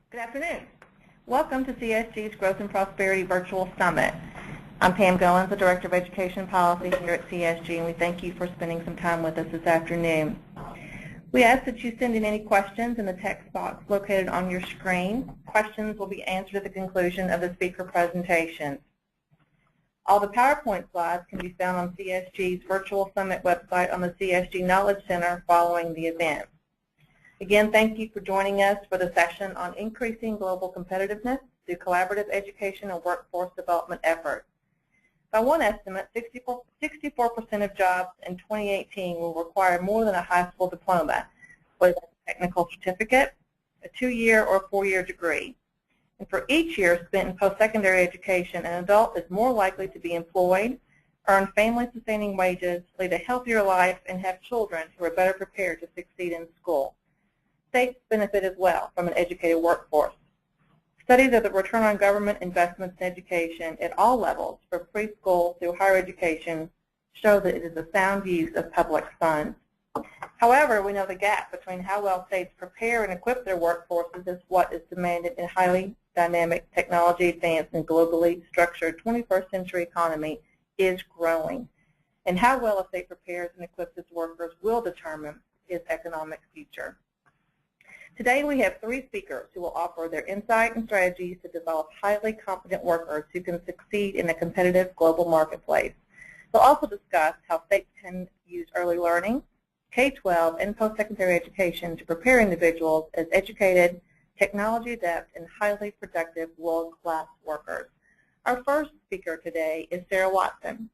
Good afternoon. Welcome to CSG's Growth and Prosperity Virtual Summit. I'm Pam Goins, the Director of Education Policy here at CSG, and we thank you for spending some time with us this afternoon. We ask that you send in any questions in the text box located on your screen. Questions will be answered at the conclusion of the speaker presentation. All the PowerPoint slides can be found on CSG's Virtual Summit website on the CSG Knowledge Center following the event. Again, thank you for joining us for the session on increasing global competitiveness through collaborative education and workforce development efforts. By one estimate, 64% of jobs in 2018 will require more than a high school diploma, whether it's a technical certificate, a 2-year or a 4-year degree. And for each year spent in postsecondary education, an adult is more likely to be employed, earn family-sustaining wages, lead a healthier life, and have children who are better prepared to succeed in school. States benefit as well from an educated workforce. Studies of the return on government investments in education at all levels, from preschool through higher education, show that it is a sound use of public funds. However, we know the gap between how well states prepare and equip their workforces is what is demanded in a highly dynamic, technology-advanced, and globally structured 21st century economy is growing. And how well a state prepares and equips its workers will determine its economic future. Today we have 3 speakers who will offer their insight and strategies to develop highly competent workers who can succeed in a competitive global marketplace. They'll also discuss how states can use early learning, K-12, and post-secondary education to prepare individuals as educated, technology-adept, and highly productive world-class workers. Our first speaker today is Sarah Watson.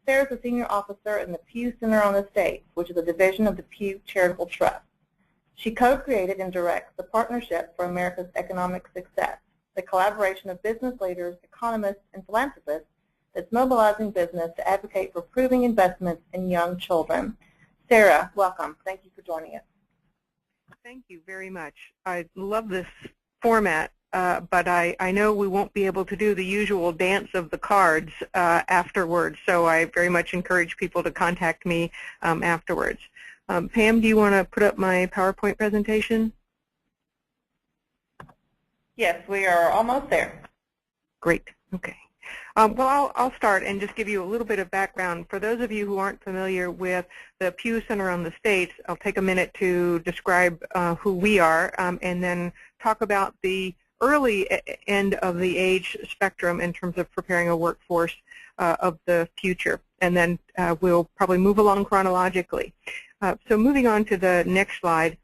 Sarah is a senior officer in the Pew Center on the States, which is a division of the Pew Charitable Trust. She co-created and directs the Partnership for America's Economic Success, the collaboration of business leaders, economists, and philanthropists that's mobilizing business to advocate for improving investments in young children. Sarah, welcome. Thank you for joining us. Thank you very much. I love this format, but I know we won't be able to do the usual dance of the cards afterwards, so I very much encourage people to contact me afterwards. Pam, do you want to put up my PowerPoint presentation? Yes, we are almost there. Great. Okay. Well, I'll start and just give you a little bit of background. For those of you who aren't familiar with the Pew Center on the States, I'll take a minute to describe who we are and then talk about the early end of the age spectrum in terms of preparing a workforce of the future. And then we'll probably move along chronologically. So moving on to the next slide,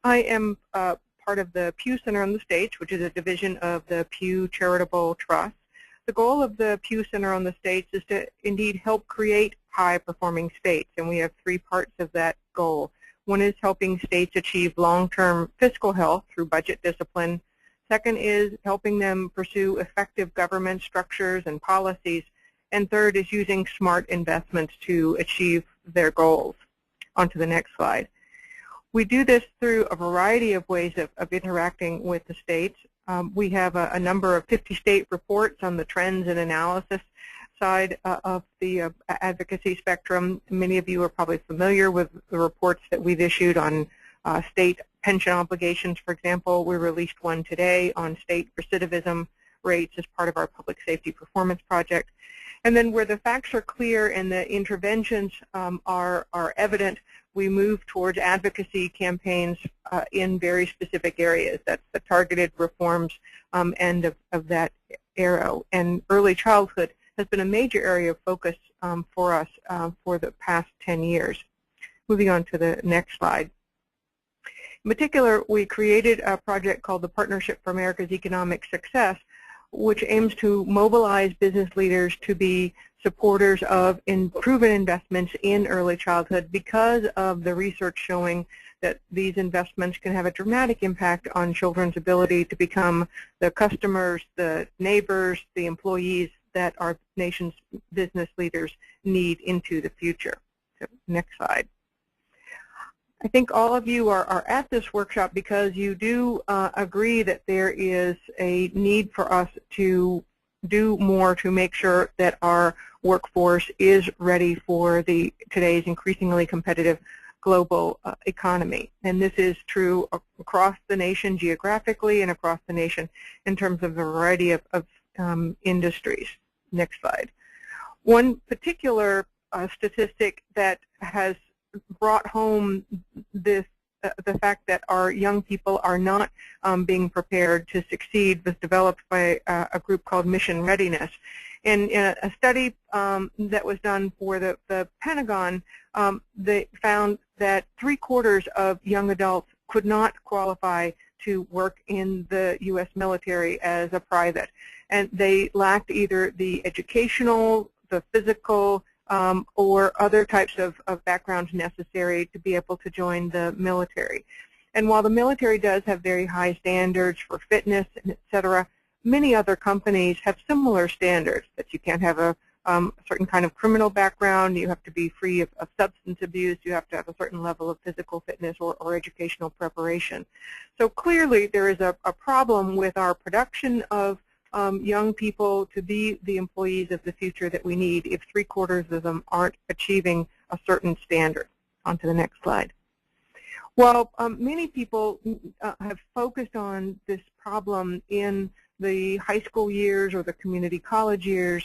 I am part of the Pew Center on the States, which is a division of the Pew Charitable Trust. The goal of the Pew Center on the States is to indeed help create high-performing states, and we have 3 parts of that goal. One is helping states achieve long-term fiscal health through budget discipline. Second is helping them pursue effective government structures and policies. And third is using smart investments to achieve their goals. On to the next slide. We do this through a variety of ways of interacting with the states. We have a number of 50-state reports on the trends and analysis side of the advocacy spectrum. Many of you are probably familiar with the reports that we've issued on state pension obligations, for example. We released one today on state recidivism rates as part of our public safety performance project. And then where the facts are clear and the interventions are evident, we move towards advocacy campaigns in very specific areas. That's the targeted reforms end of that arrow. And early childhood has been a major area of focus for us for the past 10 years. Moving on to the next slide. In particular, we created a project called the Partnership for America's Economic Success, which aims to mobilize business leaders to be supporters of proven investments in early childhood because of the research showing that these investments can have a dramatic impact on children's ability to become the customers, the neighbors, the employees that our nation's business leaders need into the future. So, next slide. I think all of you are at this workshop because you do agree that there is a need for us to do more to make sure that our workforce is ready for today's increasingly competitive global economy. And this is true across the nation geographically and across the nation in terms of a variety of industries. Next slide. One particular statistic that has brought home this the fact that our young people are not being prepared to succeed was developed by a group called Mission Readiness. In a study that was done for the Pentagon, they found that 3/4 of young adults could not qualify to work in the U.S. military as a private. And they lacked either the educational, the physical, or other types of backgrounds necessary to be able to join the military. And while the military does have very high standards for fitness, and et cetera, many other companies have similar standards, that you can't have a certain kind of criminal background, you have to be free of substance abuse, you have to have a certain level of physical fitness or educational preparation. So clearly there is a problem with our production of young people to be the employees of the future that we need if 3/4 of them aren't achieving a certain standard. On to the next slide. Well, many people have focused on this problem in the high school years or the community college years.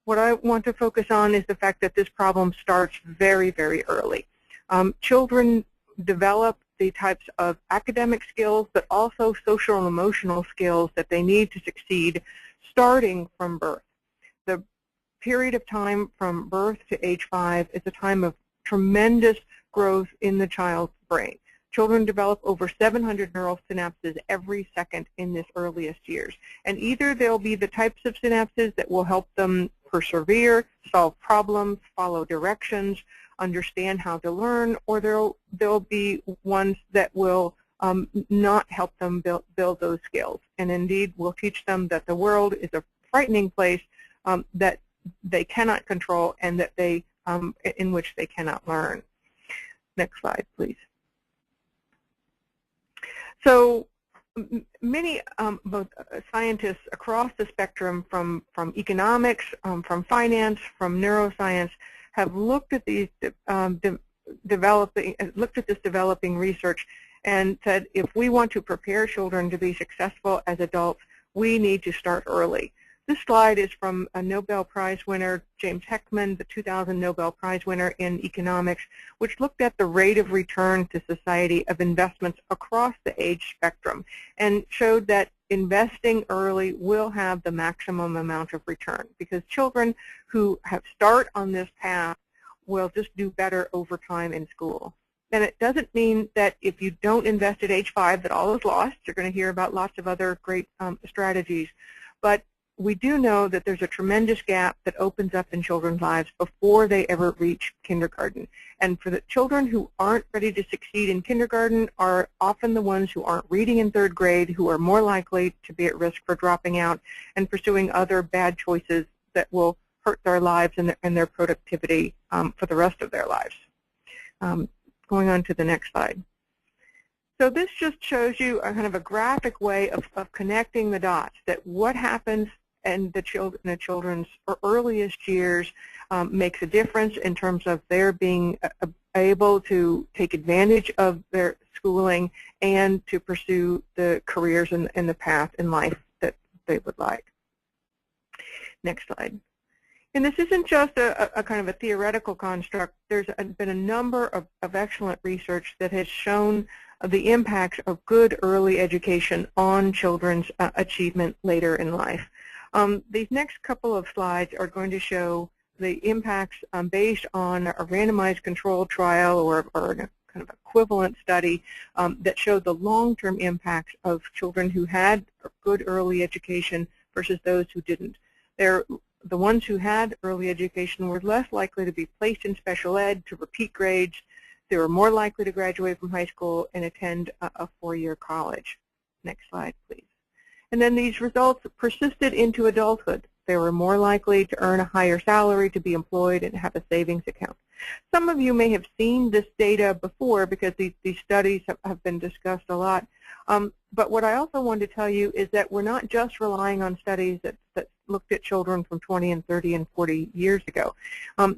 What I want to focus on is the fact that this problem starts very, very early. Children develop the types of academic skills, but also social and emotional skills that they need to succeed starting from birth. The period of time from birth to age 5 is a time of tremendous growth in the child's brain. Children develop over 700 neural synapses every second in this earliest years. And either they'll be the types of synapses that will help them persevere, solve problems, follow directions, understand how to learn, or there'll be ones that will not help them build those skills. And indeed will teach them that the world is a frightening place that they cannot control and that in which they cannot learn. Next slide, please. So many both scientists across the spectrum, from economics, from finance, from neuroscience, have looked at these developing research and said, if we want to prepare children to be successful as adults, we need to start early. This slide is from a Nobel Prize winner, James Heckman, the 2000 Nobel Prize winner in economics, which looked at the rate of return to society of investments across the age spectrum and showed that investing early will have the maximum amount of return, because children who start on this path will just do better over time in school. And it doesn't mean that if you don't invest at age 5 that all is lost. You're going to hear about lots of other great strategies. But we do know that there's a tremendous gap that opens up in children's lives before they ever reach kindergarten. And for the children who aren't ready to succeed in kindergarten are often the ones who aren't reading in 3rd grade, who are more likely to be at risk for dropping out and pursuing other bad choices that will hurt their lives and their productivity for the rest of their lives. Going on to the next slide. So this just shows you a kind of a graphic way of connecting the dots, that what happens in the children's earliest years makes a difference in terms of their being able to take advantage of their schooling and to pursue the careers and the path in life that they would like. Next slide. And this isn't just a kind of a theoretical construct. There's been a number of excellent research that has shown the impacts of good early education on children's achievement later in life. These next couple of slides are going to show the impacts based on a randomized controlled trial or a kind of equivalent study that showed the long-term impacts of children who had a good early education versus those who didn't. The ones who had early education were less likely to be placed in special ed, to repeat grades. They were more likely to graduate from high school and attend a 4-year college. Next slide, please. And then these results persisted into adulthood. They were more likely to earn a higher salary, to be employed, and have a savings account. Some of you may have seen this data before because these studies have been discussed a lot. But what I also want to tell you is that we're not just relying on studies that looked at children from 20 and 30 and 40 years ago.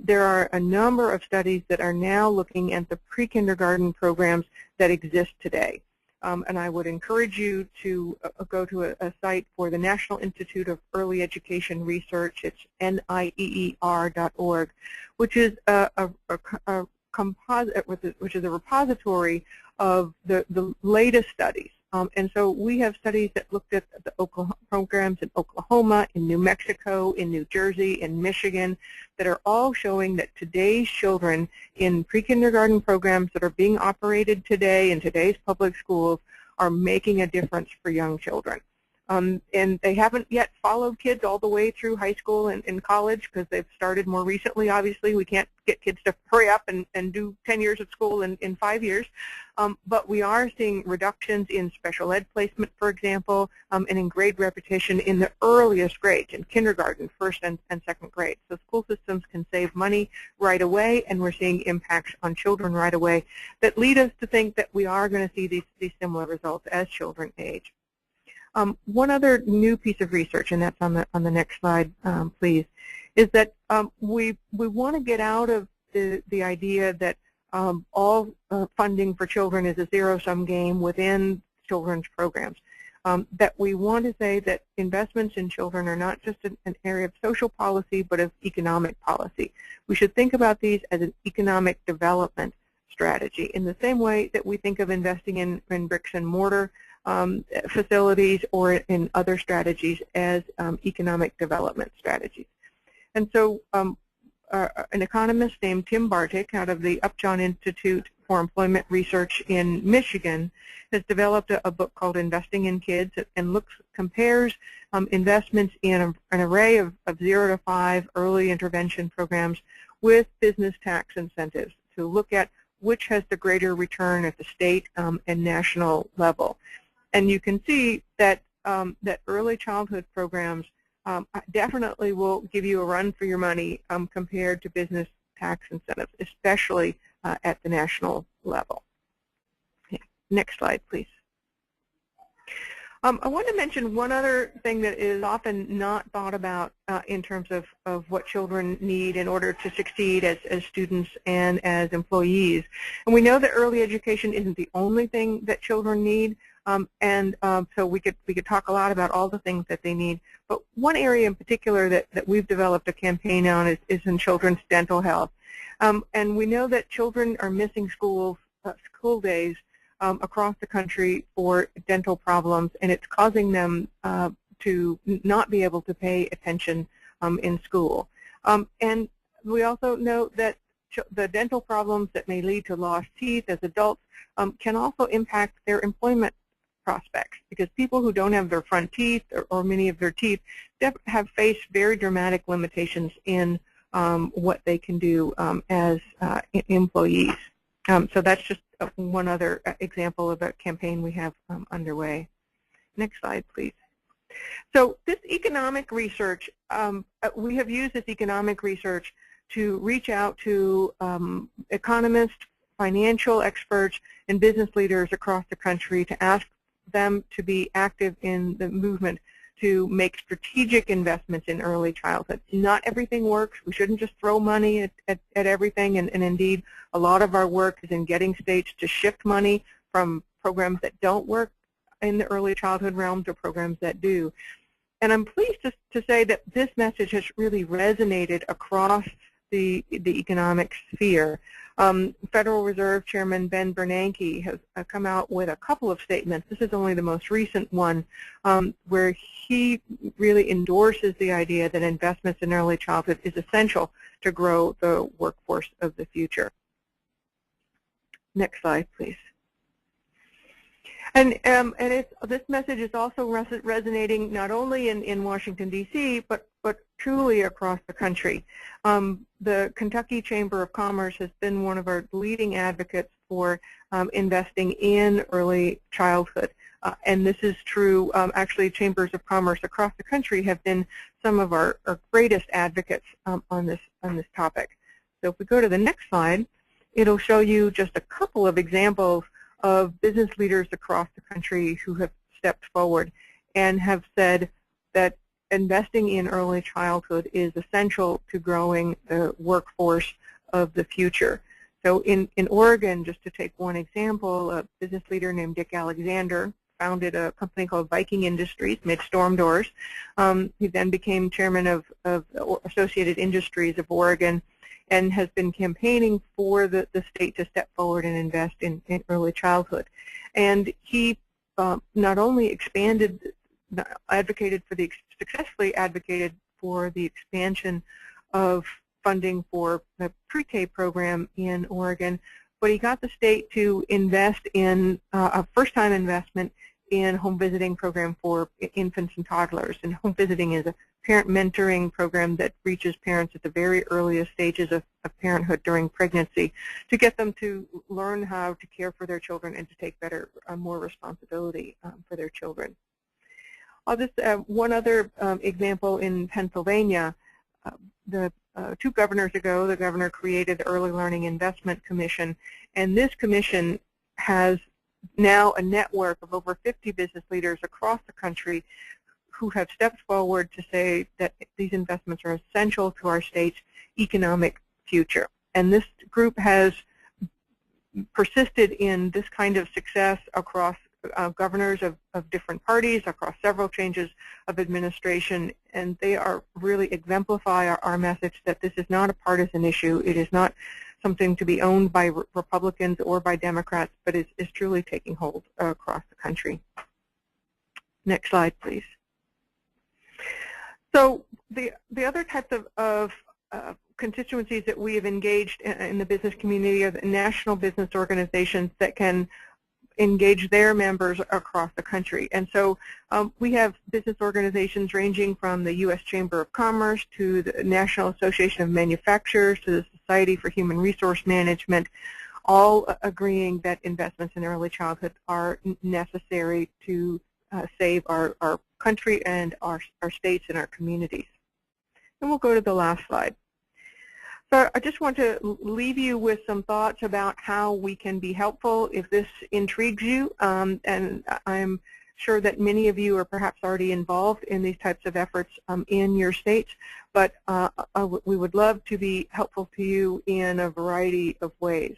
There are a number of studies that are now looking at the pre-kindergarten programs that exist today. And I would encourage you to go to a site for the National Institute of Early Education Research. It's NIEER.org, which is a composite, which is a repository of the latest studies. And so we have studies that looked at the programs in Oklahoma, in New Mexico, in New Jersey, in Michigan, that are all showing that today's children in pre-kindergarten programs that are being operated today in today's public schools are making a difference for young children. And they haven't yet followed kids all the way through high school and college because they've started more recently. Obviously, we can't get kids to hurry up and do 10 years of school in 5 years. But we are seeing reductions in special ed placement, for example, and in grade repetition in the earliest grades, in kindergarten, first and second grade. So school systems can save money right away, and we're seeing impacts on children right away that lead us to think that we are going to see these similar results as children age. One other new piece of research, and that's on the next slide, please, is that we want to get out of the idea that all funding for children is a zero-sum game within children's programs. That we want to say that investments in children are not just an area of social policy, but of economic policy. We should think about these as an economic development strategy in the same way that we think of investing in bricks and mortar facilities or in other strategies as economic development strategies. And so an economist named Tim Bartik out of the Upjohn Institute for Employment Research in Michigan has developed a book called Investing in Kids and compares investments in an array of 0 to 5 early intervention programs with business tax incentives to look at which has the greater return at the state and national level. And you can see that that early childhood programs definitely will give you a run for your money compared to business tax incentives, especially at the national level. Okay. Next slide, please. I want to mention one other thing that is often not thought about in terms of what children need in order to succeed as students and as employees. And we know that early education isn't the only thing that children need. So we could talk a lot about all the things that they need. But one area in particular that we've developed a campaign on is in children's dental health. And we know that children are missing school days across the country for dental problems, and it's causing them to not be able to pay attention in school. And we also know that the dental problems that may lead to lost teeth as adults can also impact their employment prospects, because people who don't have their front teeth or many of their teeth have faced very dramatic limitations in what they can do as employees. So that's just one other example of a campaign we have underway. Next slide, please. So this economic research, we have used this economic research to reach out to economists, financial experts, and business leaders across the country to ask them to be active in the movement to make strategic investments in early childhood. Not everything works. We shouldn't just throw money at everything, and indeed a lot of our work is in getting states to shift money from programs that don't work in the early childhood realm to programs that do. And I'm pleased to say that this message has really resonated across the economic sphere. Federal Reserve Chairman Ben Bernanke has come out with a couple of statements. This is only the most recent one, where he really endorses the idea that investments in early childhood is essential to grow the workforce of the future. Next slide, please. And this message is also resonating not only in Washington, D.C., but truly across the country. The Kentucky Chamber of Commerce has been one of our leading advocates for investing in early childhood. And this is true, actually chambers of commerce across the country have been some of our greatest advocates on this topic. So if we go to the next slide, it'll show you just a couple of examples of business leaders across the country who have stepped forward and have said that investing in early childhood is essential to growing the workforce of the future. So in Oregon, just to take one example, a business leader named Dick Alexander founded a company called Viking Industries, made storm doors. He then became chairman of Associated Industries of Oregon and has been campaigning for the state to step forward and invest in early childhood. And he not only successfully advocated for the expansion of funding for the pre-K program in Oregon, but he got the state to invest in a first-time investment in home visiting program for infants and toddlers. And home visiting is a parent mentoring program that reaches parents at the very earliest stages of parenthood during pregnancy to get them to learn how to care for their children and to take more responsibility for their children. I'll just one other example in Pennsylvania. The 2 governors ago, the governor created the Early Learning Investment Commission, and this commission has now a network of over 50 business leaders across the country who have stepped forward to say that these investments are essential to our state's economic future. And this group has persisted in this kind of success across governors of different parties, across several changes of administration, and they are really exemplify our message that this is not a partisan issue. It is not something to be owned by Republicans or by Democrats, but is truly taking hold across the country. Next slide, please. So the other types of constituencies that we have engaged in the business community are the national business organizations that can engage their members across the country. And so we have business organizations ranging from the U.S. Chamber of Commerce to the National Association of Manufacturers to the Society for Human Resource Management, all agreeing that investments in early childhood are necessary to save our country and our states and our communities. And we'll go to the last slide. So I just want to leave you with some thoughts about how we can be helpful if this intrigues you, and I'm sure that many of you are perhaps already involved in these types of efforts in your states, but we would love to be helpful to you in a variety of ways.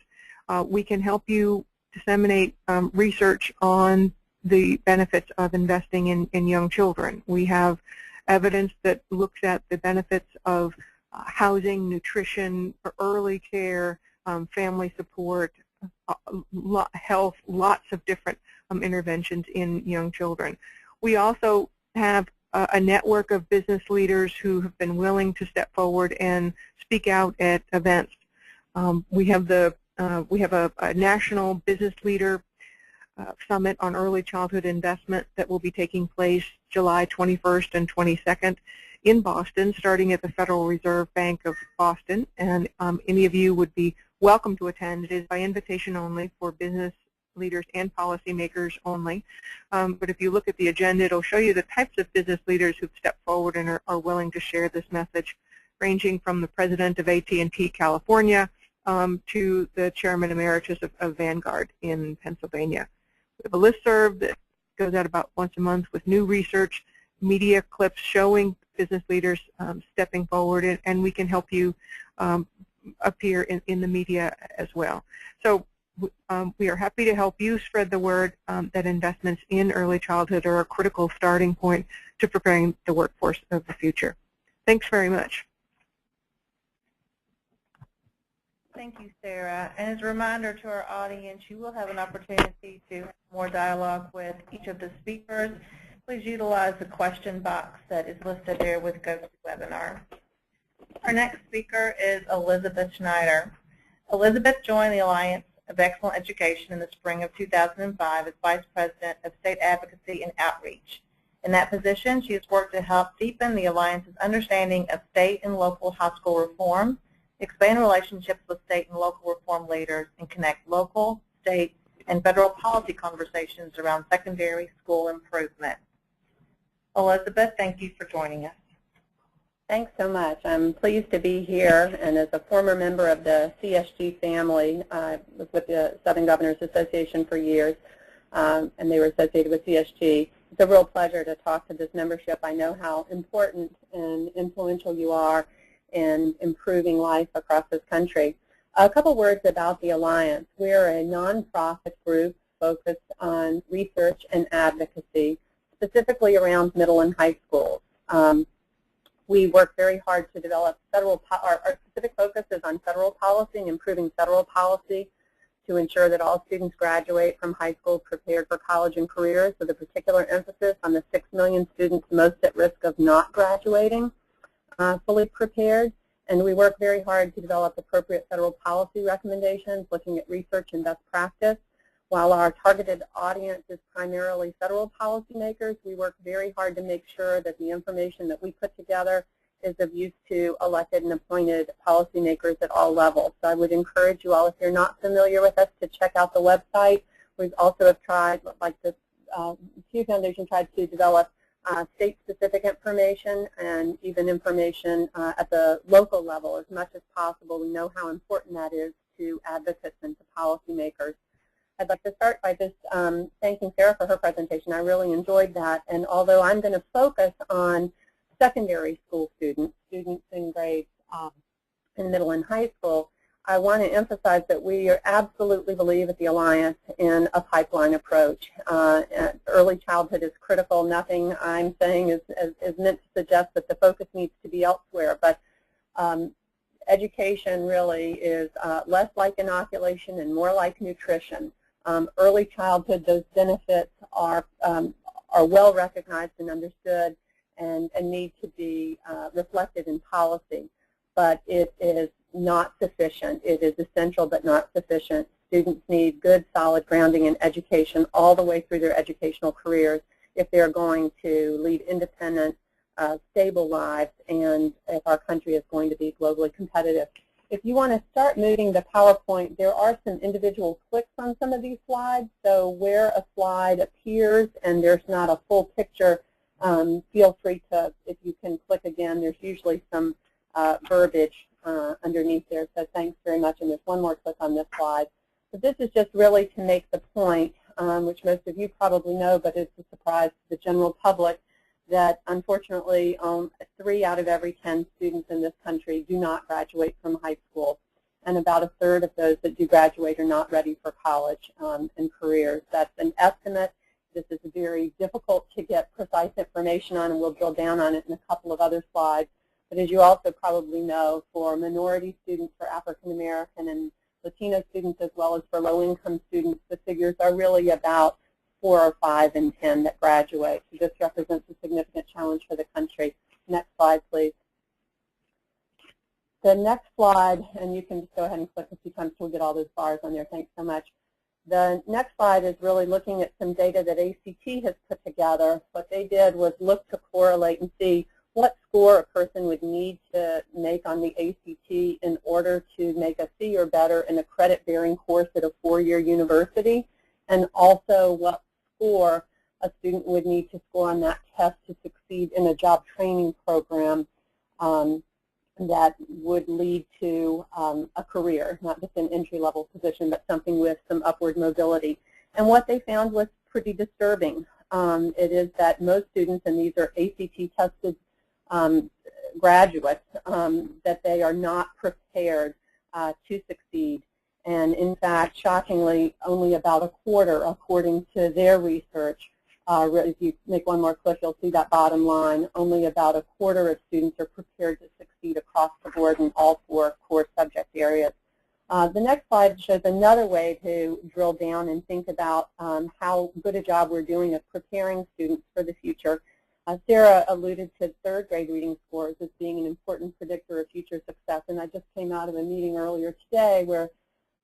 We can help you disseminate research on the benefits of investing in young children. We have evidence that looks at the benefits of housing, nutrition, early care, family support, health, lots of different interventions in young children. We also have a network of business leaders who have been willing to step forward and speak out at events. We have a national business leader summit on early childhood investment that will be taking place July 21st and 22nd in Boston, starting at the Federal Reserve Bank of Boston, and any of you would be welcome to attend. It is by invitation only for business leaders and policymakers only. But if you look at the agenda, it'll show you the types of business leaders who've stepped forward and are willing to share this message, ranging from the president of AT&T California to the chairman emeritus of Vanguard in Pennsylvania. We have a listserv that goes out about once a month with new research, media clips showing business leaders stepping forward, and we can help you appear in the media as well. So we are happy to help you spread the word that investments in early childhood are a critical starting point to preparing the workforce of the future. Thanks very much. Thank you, Sarah. And as a reminder to our audience, you will have an opportunity to have more dialogue with each of the speakers. Please utilize the question box that is listed there with GoToWebinar. Our next speaker is Elizabeth Schneider. Elizabeth joined the Alliance of Excellent Education in the spring of 2005 as Vice President of State Advocacy and Outreach. In that position, she has worked to help deepen the Alliance's understanding of state and local high school reform, expand relationships with state and local reform leaders, and connect local, state, and federal policy conversations around secondary school improvement. Elizabeth, thank you for joining us. Thanks so much. I'm pleased to be here, and as a former member of the CSG family, I was with the Southern Governors Association for years, and they were associated with CSG. It's a real pleasure to talk to this membership. I know how important and influential you are in improving life across this country. A couple words about the Alliance. We're a nonprofit group focused on research and advocacy, specifically around middle and high schools. We work very hard to develop our specific focus is on federal policy and improving federal policy to ensure that all students graduate from high school prepared for college and careers, with a particular emphasis on the 6 million students most at risk of not graduating fully prepared. And we work very hard to develop appropriate federal policy recommendations, looking at research and best practice. While our targeted audience is primarily federal policymakers, we work very hard to make sure that the information that we put together is of use to elected and appointed policymakers at all levels. So I would encourage you all, if you're not familiar with us, to check out the website. We also have tried, like the Pew Foundation tried to develop state-specific information and even information at the local level as much as possible. We know how important that is to advocates and to policymakers. I'd like to start by just thanking Sarah for her presentation. I really enjoyed that. And although I'm going to focus on secondary school students in grades in middle and high school, I want to emphasize that we absolutely believe at the Alliance in a pipeline approach. Early childhood is critical. Nothing I'm saying is meant to suggest that the focus needs to be elsewhere, but education really is less like inoculation and more like nutrition. Early childhood, those benefits are well recognized and understood and need to be reflected in policy, but it is not sufficient. It is essential but not sufficient. Students need good, solid grounding in education all the way through their educational careers if they're going to lead independent, stable lives, and if our country is going to be globally competitive. If you want to start moving the PowerPoint, there are some individual clicks on some of these slides. So where a slide appears and there's not a full picture, feel free to, if you can click again, there's usually some verbiage underneath there. So thanks very much. And there's one more click on this slide. But this is just really to make the point, which most of you probably know, but it's a surprise to the general public, that unfortunately 3 out of every 10 students in this country do not graduate from high school, and about 1/3 of those that do graduate are not ready for college and careers. That's an estimate. This is very difficult to get precise information on, and we'll drill down on it in a couple of other slides. But as you also probably know, for minority students, for African American and Latino students, as well as for low-income students, the figures are really about 4 or 5 in 10 that graduate. So this represents a significant challenge for the country. Next slide, please. The next slide, and you can just go ahead and click a few times so we get all those bars on there. Thanks so much. The next slide is really looking at some data that ACT has put together. What they did was look to correlate and see what score a person would need to make on the ACT in order to make a C or better in a credit-bearing course at a 4-year university, and also what score a student would need to score on that test to succeed in a job training program that would lead to a career, not just an entry-level position, but something with some upward mobility. And what they found was pretty disturbing. It is that most students, and these are ACT-tested graduates, that they are not prepared to succeed. And in fact, shockingly, only about 1/4, according to their research, if you make one more click, you'll see that bottom line, only about 1/4 of students are prepared to succeed across the board in all 4 core subject areas. The next slide shows another way to drill down and think about how good a job we're doing of preparing students for the future. Sarah alluded to 3rd grade reading scores as being an important predictor of future success, and I just came out of a meeting earlier today where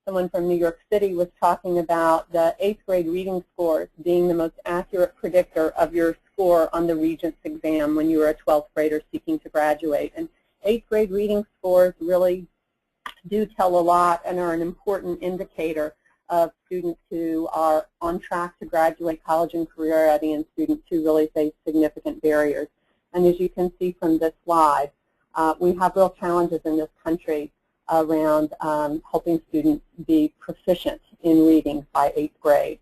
someone from New York City was talking about the 8th grade reading scores being the most accurate predictor of your score on the Regents exam when you were a 12th grader seeking to graduate. And 8th grade reading scores really do tell a lot and are an important indicator of students who are on track to graduate college and career ready and students who really face significant barriers. And as you can see from this slide, we have real challenges in this country around helping students be proficient in reading by 8th grade.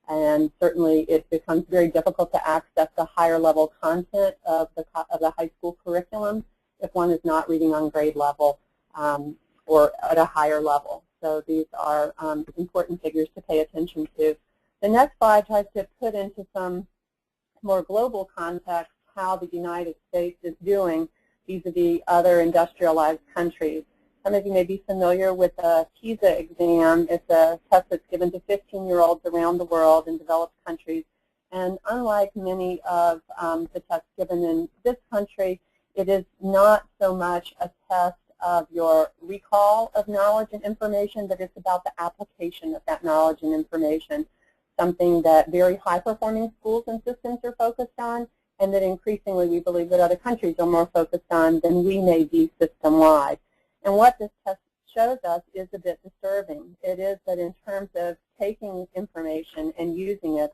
And certainly it becomes very difficult to access the higher level content of the high school curriculum if one is not reading on grade level or at a higher level. So these are important figures to pay attention to. The next slide tries to put into some more global context how the United States is doing vis-a-vis other industrialized countries. Some of you may be familiar with the PISA exam. It's a test that's given to 15-year-olds around the world in developed countries. And unlike many of the tests given in this country, it is not so much a test of your recall of knowledge and information, but it's about the application of that knowledge and information, something that very high-performing schools and systems are focused on, and that increasingly we believe that other countries are more focused on than we may be system-wide. And what this test shows us is a bit disturbing. It is that in terms of taking information and using it,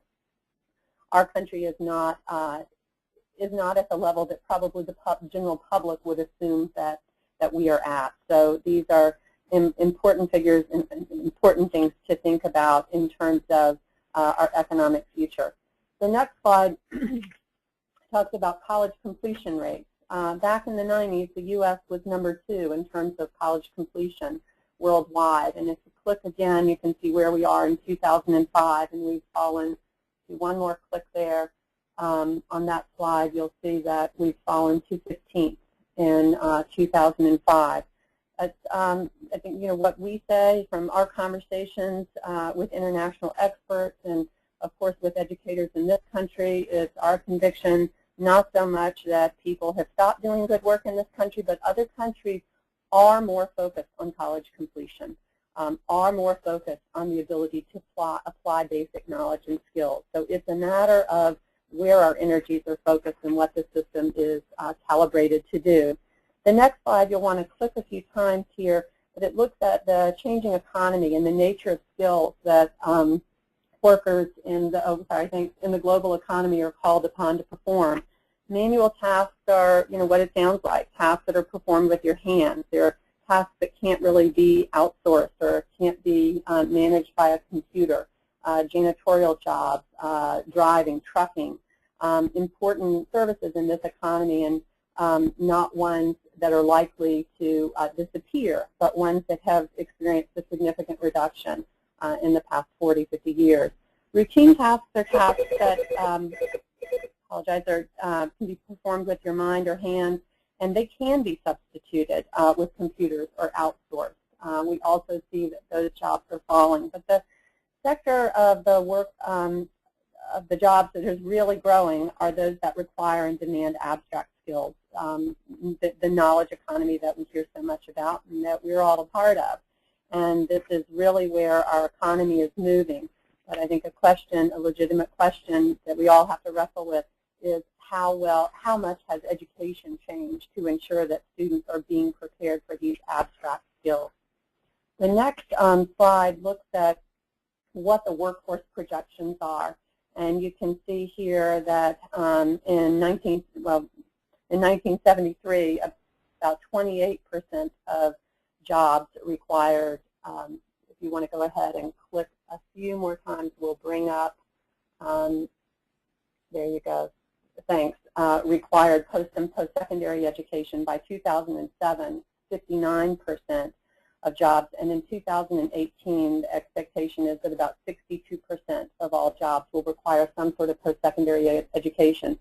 our country is not at the level that probably the general public would assume that we are at. So these are important figures and important things to think about in terms of our economic future. The next slide talks about college completion rates. Back in the 90s, the U.S. was #2 in terms of college completion worldwide. And if you click again, you can see where we are in 2005, and we've fallen. Do one more click there. On that slide, you'll see that we've fallen to 15th in 2005. I think what we say from our conversations with international experts and, of course, with educators in this country is our conviction not so much that people have stopped doing good work in this country, but other countries are more focused on college completion, are more focused on the ability to apply basic knowledge and skills. So it's a matter of where our energies are focused and what the system is calibrated to do. The next slide, you'll want to click a few times here, but it looks at the changing economy and the nature of skills that workers in the global economy are called upon to perform. Manual tasks are, what it sounds like, tasks that are performed with your hands. They're tasks that can't really be outsourced or can't be managed by a computer. Janitorial jobs, driving, trucking, important services in this economy, and not ones that are likely to disappear, but ones that have experienced a significant reduction in the past 40, 50 years. Routine tasks are tasks that can be performed with your mind or hands, and they can be substituted with computers or outsourced. We also see that those jobs are falling. But the sector of the work of the jobs that is really growing are those that require and demand abstract skills, the knowledge economy that we hear so much about and that we're all a part of. And this is really where our economy is moving. But I think a legitimate question that we all have to wrestle with is how much has education changed to ensure that students are being prepared for these abstract skills. The next slide looks at what the workforce projections are. And you can see here that in 1973, about 28% of jobs required, if you want to go ahead and click a few more times, we'll bring up, there you go, thanks, required post and post-secondary education. By 2007, 59% of jobs, and in 2018, the expectation is that about 62% of all jobs will require some sort of post-secondary education.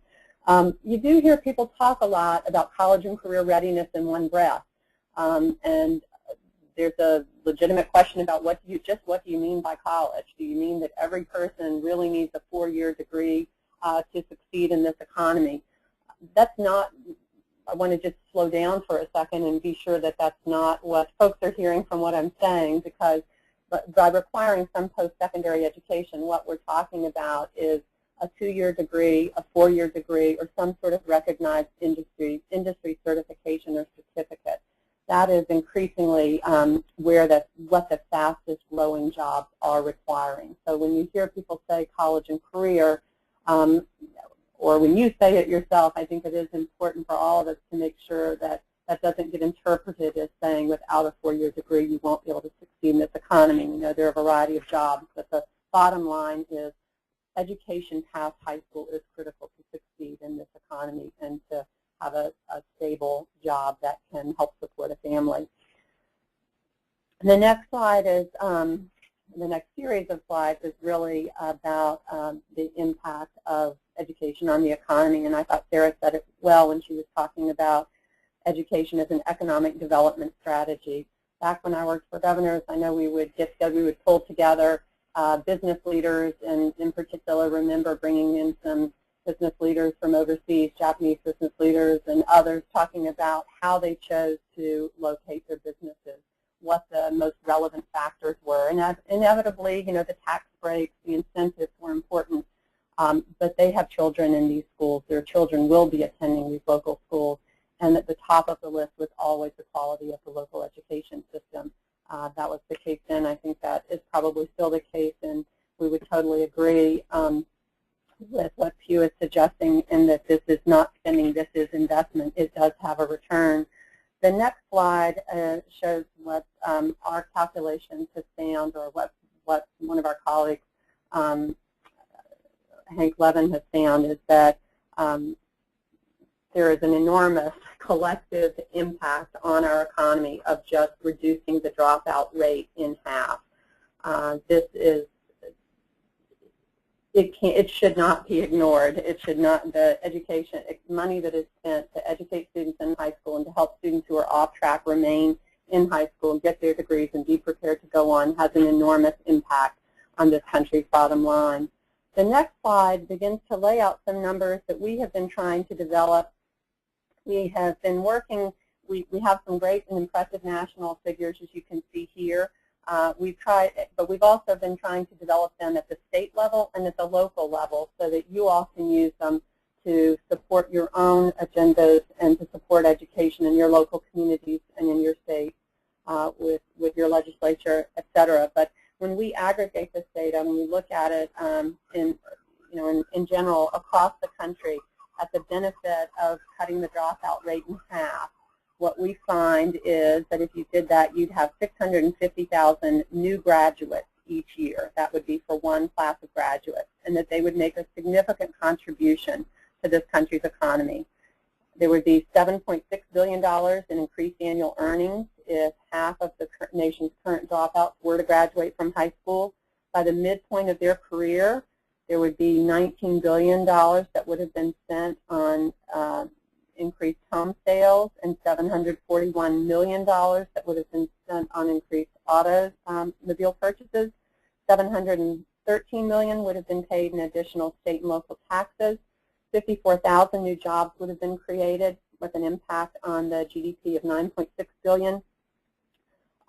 You do hear people talk a lot about college and career readiness in one breath, and there's a legitimate question about what do you mean by college? Do you mean that every person really needs a 4-year degree to succeed in this economy? That's not. I want to just slow down for a second and be sure that that's not what folks are hearing from what I'm saying, because by requiring some post-secondary education, what we're talking about is a 2-year degree, a 4-year degree, or some sort of recognized industry certification or certificate. That is increasingly what the fastest growing jobs are requiring. So when you hear people say college and career, or when you say it yourself, I think it is important for all of us to make sure that that doesn't get interpreted as saying without a 4-year degree you won't be able to succeed in this economy. There are a variety of jobs, but the bottom line is education past high school is critical to succeed in this economy and to have a stable job that can help support a family. The next slide is, the next series of slides is really about the impact of education on the economy, and I thought Sarah said it well when she was talking about education as an economic development strategy. Back when I worked for governors, I know we would get together, we would pull together business leaders, and in particular remember bringing in some business leaders from overseas, Japanese business leaders and others, talking about how they chose to locate their businesses, what the most relevant factors were. And inevitably, you know, the tax breaks, the incentives were important, but they have children in these schools. Their children will be attending these local schools, and at the top of the list was always the quality of the local education system. That was the case then. I think that is probably still the case, and we would totally agree with what Pew is suggesting, in that this is not spending, this is investment. It does have a return. The next slide shows what our calculations have found, or what one of our colleagues, Hank Levin, has found, is that there is an enormous collective impact on our economy of just reducing the dropout rate in half. This is, it should not be ignored. It should not, the education, money that is spent to educate students in high school and to help students who are off track remain in high school and get their degrees and be prepared to go on, has an enormous impact on this country's bottom line. The next slide begins to lay out some numbers that we have been trying to develop. We have been working, we have some great and impressive national figures, as you can see here. We've tried, but we've also been trying to develop them at the state level and at the local level, so that you all can use them to support your own agendas and to support education in your local communities and in your state with your legislature, et cetera. But when we aggregate this data, when we look at it in general across the country, at the benefit of cutting the dropout rate in half, what we find is that if you did that, you'd have 650,000 new graduates each year. That would be for one class of graduates, and that they would make a significant contribution to this country's economy. There would be $7.6 billion in increased annual earnings if half of the nation's current dropouts were to graduate from high school. By the midpoint of their career, there would be $19 billion that would have been spent on increased home sales, and $741 million that would have been spent on increased automobile purchases. $713 million would have been paid in additional state and local taxes. 54,000 new jobs would have been created, with an impact on the GDP of $9.6 billion.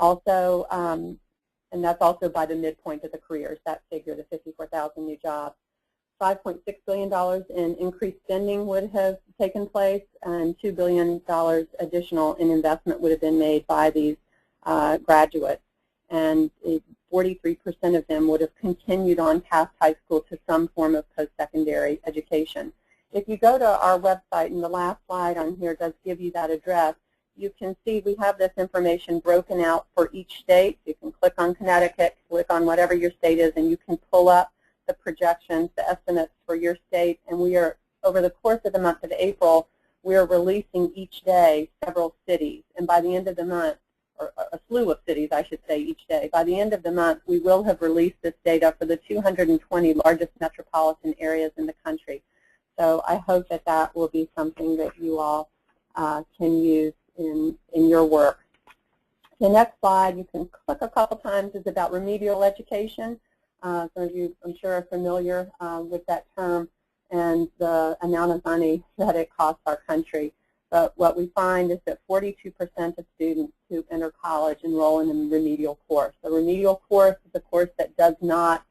Also, and that's also by the midpoint of the careers, that figure, the 54,000 new jobs. $5.6 billion in increased spending would have taken place, and $2 billion additional in investment would have been made by these graduates. And 43% of them would have continued on past high school to some form of post-secondary education. If you go to our website, and the last slide on here does give you that address, you can see we have this information broken out for each state. You can click on Connecticut, click on whatever your state is, and you can pull up the projections, the estimates for your state. And we are, over the course of the month of April, we are releasing each day several cities. And by the end of the month, or a slew of cities, I should say, each day. By the end of the month, we will have released this data for the 220 largest metropolitan areas in the country. So I hope that that will be something that you all can use in your work. The next slide, you can click a couple times, is about remedial education. Some of you, I'm sure, are familiar with that term and the amount of money that it costs our country. But what we find is that 42% of students who enter college enroll in a remedial course. A remedial course is a course that does not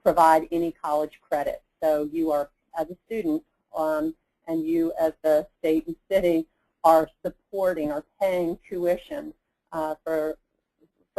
provide any college credit. So you are, as a student, and you as the state and city are supporting or paying tuition for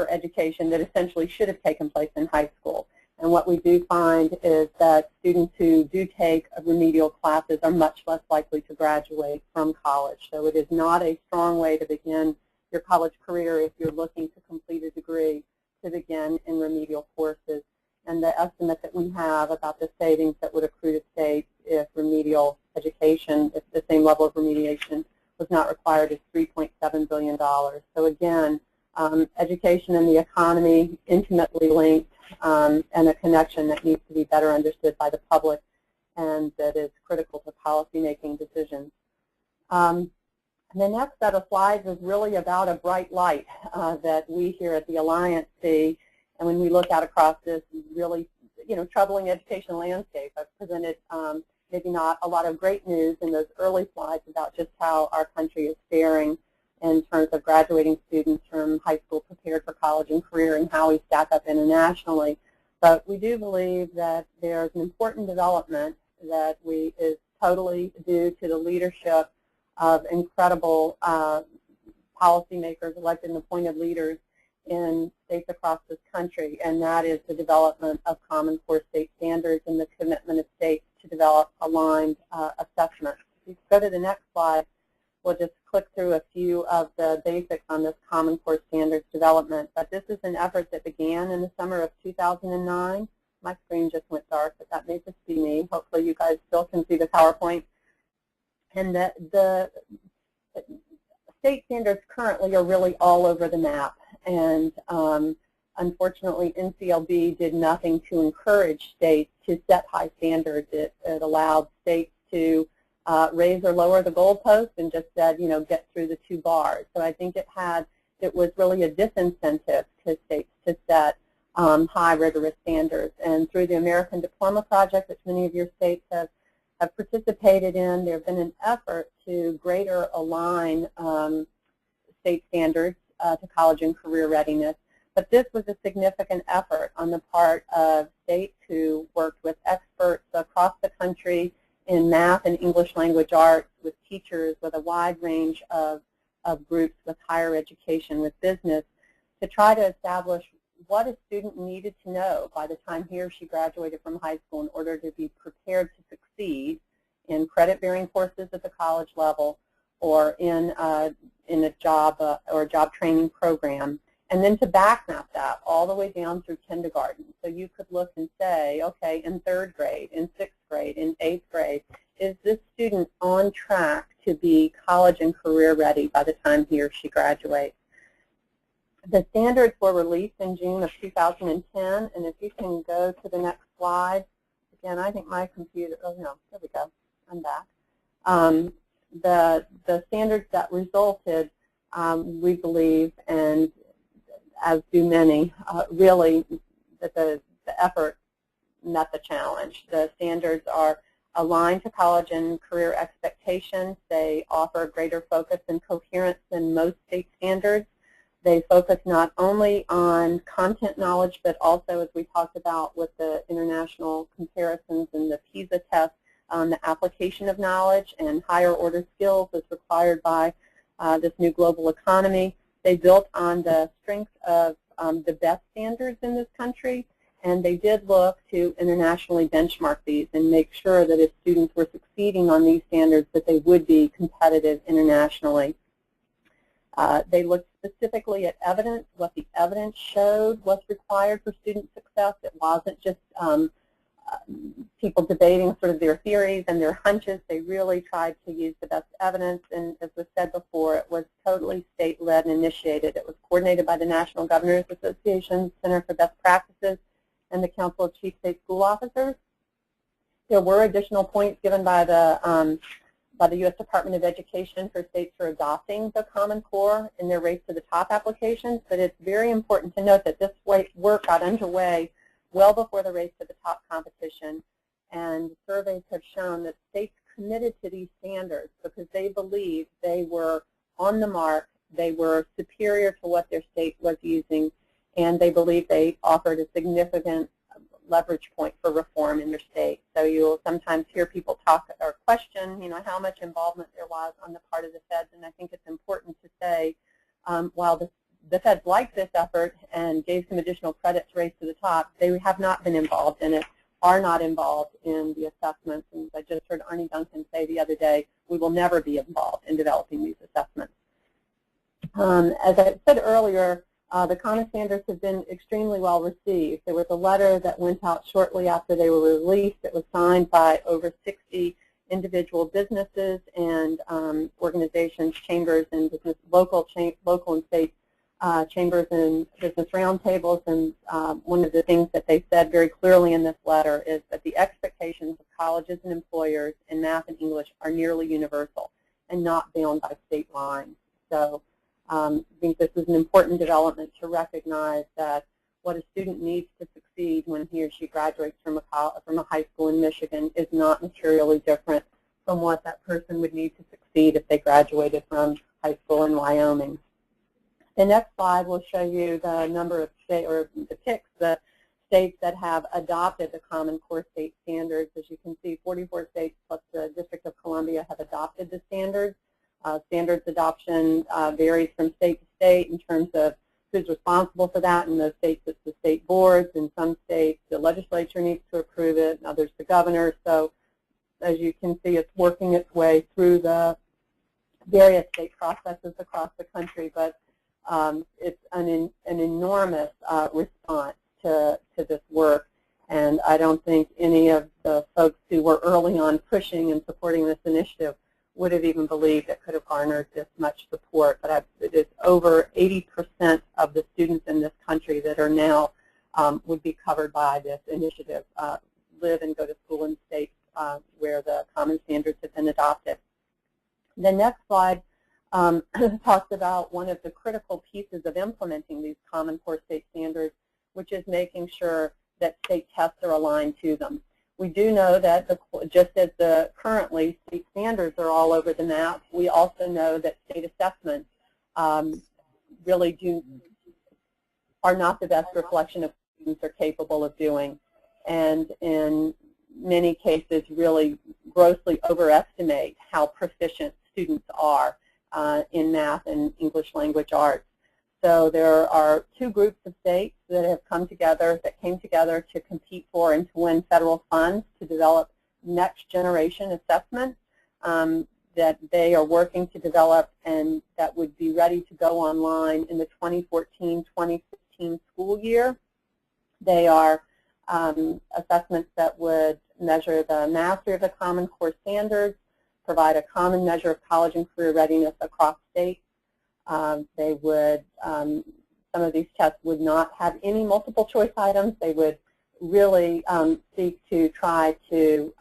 education that essentially should have taken place in high school. And what we do find is that students who do take remedial classes are much less likely to graduate from college. So it is not a strong way to begin your college career if you're looking to complete a degree, to begin in remedial courses. and the estimate that we have about the savings that would accrue to states if remedial education, if the same level of remediation was not required, is $3.7 billion. So again, education and the economy intimately linked, and a connection that needs to be better understood by the public and that is critical to policymaking decisions. And the next set of slides is really about a bright light that we here at the Alliance see. And when we look out across this really, troubling education landscape, I've presented maybe not a lot of great news in those early slides about just how our country is faring in terms of graduating students from high school prepared for college and career and how we stack up internationally. But we do believe that there's an important development that is totally due to the leadership of incredible policymakers, elected and appointed leaders in states across this country, and that is the development of Common Core state standards and the commitment of states to develop aligned assessments. If you go to the next slide, we'll just click through a few of the basics on this Common Core standards development. But this is an effort that began in the summer of 2009. My screen just went dark, but that may just be me. Hopefully you guys still can see the PowerPoint. And the state standards currently are really all over the map. And unfortunately, NCLB did nothing to encourage states to set high standards. It allowed states to raise or lower the goalpost and just said, get through the 2 bars. So I think it was really a disincentive to states to set high, rigorous standards. And through the American Diploma Project, which many of your states have participated in, there has been an effort to greater align state standards to college and career readiness. But this was a significant effort on the part of states who worked with experts across the country in math and English language arts, with teachers, with a wide range of groups, with higher education, with business, to try to establish what a student needed to know by the time he or she graduated from high school in order to be prepared to succeed in credit-bearing courses at the college level or in a job or a job training program, and then to backmap that all the way down through kindergarten. So you could look and say, okay, in 3rd grade, in 6th grade, in 8th grade, is this student on track to be college and career ready by the time he or she graduates? The standards were released in June of 2010, and if you can go to the next slide. Again, I think my computer, oh no, there we go, I'm back. The standards that resulted, we believe, and as do many, really that the effort met the challenge. The standards are aligned to college and career expectations. They offer greater focus and coherence than most state standards. They focus not only on content knowledge, but also, as we talked about with the international comparisons and the PISA test, on the application of knowledge and higher order skills as required by this new global economy. They built on the strength of the best standards in this country, and they did look to internationally benchmark these and make sure that if students were succeeding on these standards, that they would be competitive internationally. They looked specifically at evidence, what the evidence showed was required for student success. It wasn't just people debating sort of their theories and their hunches. They really tried to use the best evidence, and as was said before, it was totally state-led and initiated. It was coordinated by the National Governors Association, Center for Best Practices, and the Council of Chief State School Officers. There were additional points given by the U.S. Department of Education for states for adopting the Common Core in their Race to the Top applications, but it's very important to note that this work got underway well before the Race to the Top competition, and surveys have shown that states committed to these standards because they believed they were on the mark, they were superior to what their state was using, and they believed they offered a significant leverage point for reform in their state. So you'll sometimes hear people talk or question, how much involvement there was on the part of the feds, and I think it's important to say, while the feds liked this effort and gave some additional credit to Race to the Top, they have not been involved in it, are not involved in the assessments, and I just heard Arnie Duncan say the other day, we will never be involved in developing these assessments. As I said earlier, The common standards have been extremely well received. There was a letter that went out shortly after they were released. It was signed by over 60 individual businesses and organizations, chambers, and business, local and state chambers and business roundtables. And one of the things that they said very clearly in this letter is that the expectations of colleges and employers in math and English are nearly universal and not bound by state lines. So I think this is an important development to recognize that what a student needs to succeed when he or she graduates from a high school in Michigan is not materially different from what that person would need to succeed if they graduated from high school in Wyoming. The next slide will show you the number of states, or depicts the states that have adopted the Common Core State Standards. As you can see, 44 states plus the District of Columbia have adopted the standards. Standards adoption varies from state to state in terms of who's responsible for that. In those states, it's the state boards. In some states, the legislature needs to approve it. In others, the governor. So as you can see, it's working its way through the various state processes across the country. But it's an enormous response to this work. And I don't think any of the folks who were early on pushing and supporting this initiative would have even believed it could have garnered this much support. But it is over 80% of the students in this country that are now would be covered by this initiative live and go to school in states where the common standards have been adopted. The next slide talks about one of the critical pieces of implementing these Common Core State Standards, which is making sure that state tests are aligned to them. We do know that just as currently state standards are all over the map, we also know that state assessments really are not the best reflection of what students are capable of doing, and in many cases really grossly overestimate how proficient students are in math and English language arts. So there are two groups of states that have came together to compete for and to win federal funds to develop next generation assessments that they are working to develop and that would be ready to go online in the 2014-2015 school year. They are assessments that would measure the mastery of the Common Core Standards, provide a common measure of college and career readiness across states. They would, some of these tests would not have any multiple choice items. They would really seek to try to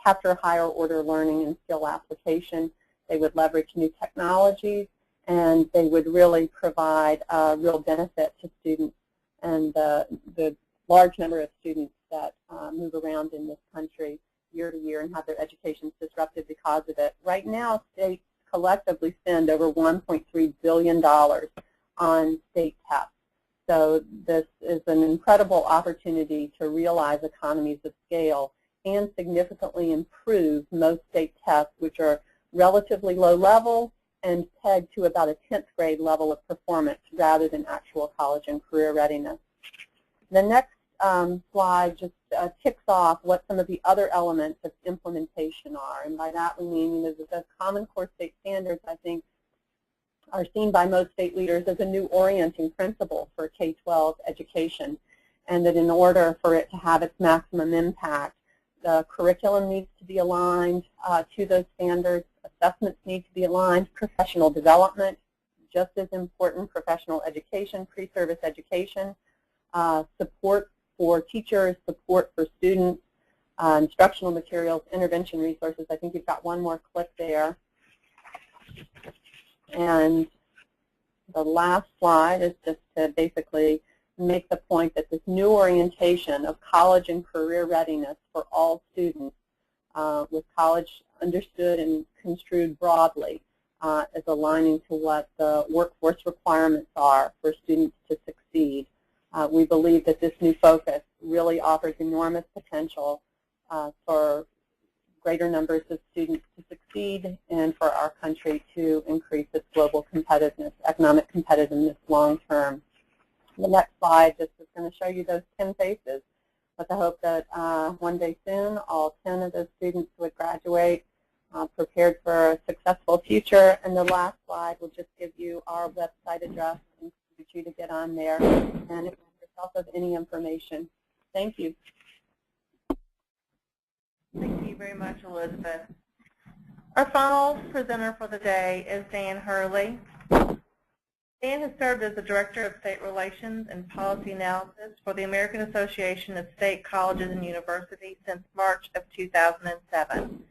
capture higher order learning and skill application. They would leverage new technologies, and they would really provide real benefit to students and the large number of students that move around in this country year to year and have their educations disrupted because of it. Right now, states collectively spend over $1.3 billion on state tests. So this is an incredible opportunity to realize economies of scale and significantly improve most state tests, which are relatively low level and pegged to about a 10th grade level of performance rather than actual college and career readiness. The next slide just ticks off what some of the other elements of implementation are. And by that we mean that the Common Core State Standards, I think, are seen by most state leaders as a new orienting principle for K-12 education, and that in order for it to have its maximum impact, the curriculum needs to be aligned to those standards, assessments need to be aligned, professional development, just as important, professional education, pre-service education, support for teachers, support for students, instructional materials, intervention resources. I think you've got one more click there. And the last slide is just to basically make the point that this new orientation of college and career readiness for all students, with college understood and construed broadly, is aligning to what the workforce requirements are for students to succeed. We believe that this new focus really offers enormous potential for greater numbers of students to succeed and for our country to increase its global competitiveness, economic competitiveness long term. The next slide just is going to show you those 10 faces with the hope that one day soon all 10 of those students would graduate prepared for a successful future. And the last slide will just give you our website address and you to get on there and avail yourself of any information. Thank you. Thank you very much, Elizabeth. Our final presenter for the day is Dan Hurley. Dan has served as the Director of State Relations and Policy Analysis for the American Association of State Colleges and Universities since March of 2007.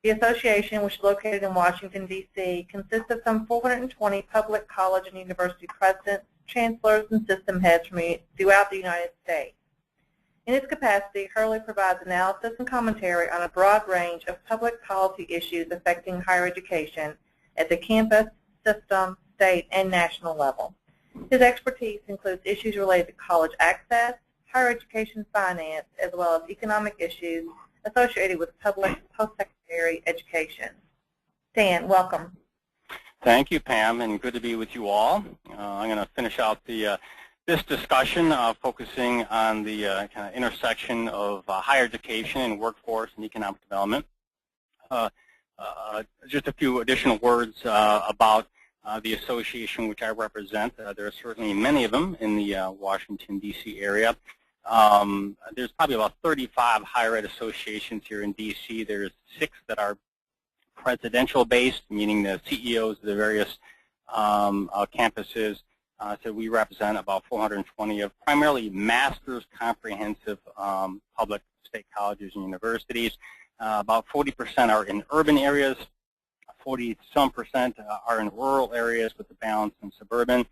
The association, which is located in Washington, D.C., consists of some 420 public college and university presidents, chancellors, and system heads from throughout the United States. In its capacity, Hurley provides analysis and commentary on a broad range of public policy issues affecting higher education at the campus, system, state, and national level. His expertise includes issues related to college access, higher education finance, as well as economic issues associated with public postsecondary education. Dan, welcome. Thank you, Pam, and good to be with you all. I'm going to finish out this discussion focusing on the kind of intersection of higher education and workforce and economic development. Just a few additional words about the association which I represent. There are certainly many of them in the Washington, D.C. area. There's probably about 35 higher ed associations here in D.C. There's 6 that are presidential-based, meaning the CEOs of the various campuses. So we represent about 420 of primarily master's comprehensive public state colleges and universities. About 40% are in urban areas. 40-some% are in rural areas with the balance in suburban.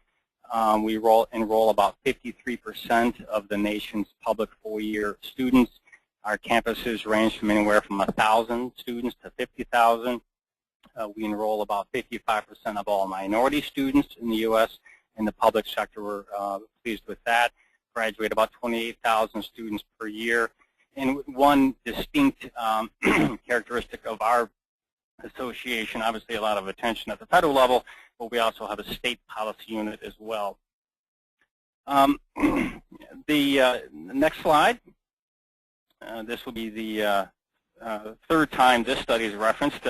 We enroll about 53% of the nation's public 4-year students. Our campuses range from anywhere from 1,000 students to 50,000. We enroll about 55% of all minority students in the U.S. In the public sector. We're pleased with that. Graduate about 28,000 students per year. And one distinct characteristic of our association, obviously a lot of attention at the federal level, but we also have a state policy unit as well. The next slide. This will be the third time this study is referenced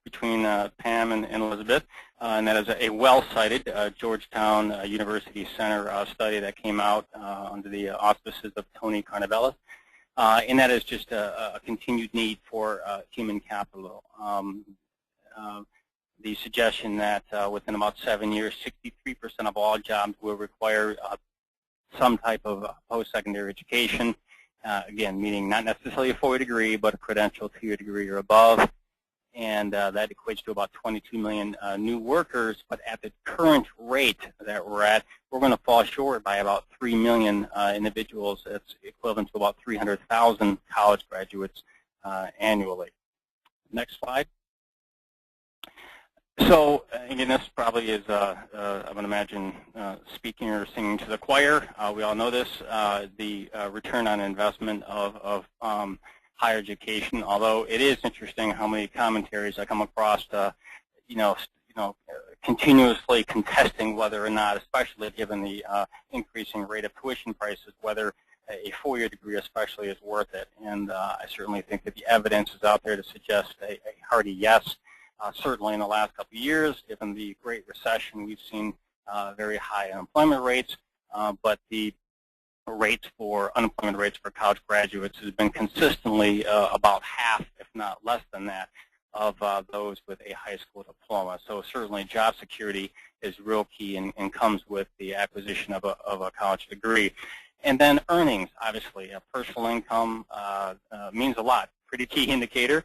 between Pam and Elizabeth, and that is a well-cited Georgetown University Center study that came out under the auspices of Tony Carnevales, and that is just a continued need for human capital. The suggestion that within about 7 years, 63% of all jobs will require some type of post-secondary education. Again, meaning not necessarily a 4-year degree, but a credential 2-year degree or above. And that equates to about 22 million new workers. But at the current rate that we're at, we're going to fall short by about 3 million individuals. That's equivalent to about 300,000 college graduates annually. Next slide. So, again, this probably is, I would imagine, speaking or singing to the choir. We all know this, the return on investment of higher education, although it is interesting how many commentaries I come across, continuously contesting whether or not, especially given the increasing rate of tuition prices, whether a 4-year degree especially is worth it. And I certainly think that the evidence is out there to suggest a hearty yes. Certainly in the last couple of years, given the Great Recession, we've seen very high unemployment rates, but the unemployment rates for college graduates has been consistently about half, if not less than that, of those with a high school diploma. So certainly job security is real key and comes with the acquisition of a college degree. And then earnings, obviously, personal income means a lot, pretty key indicator.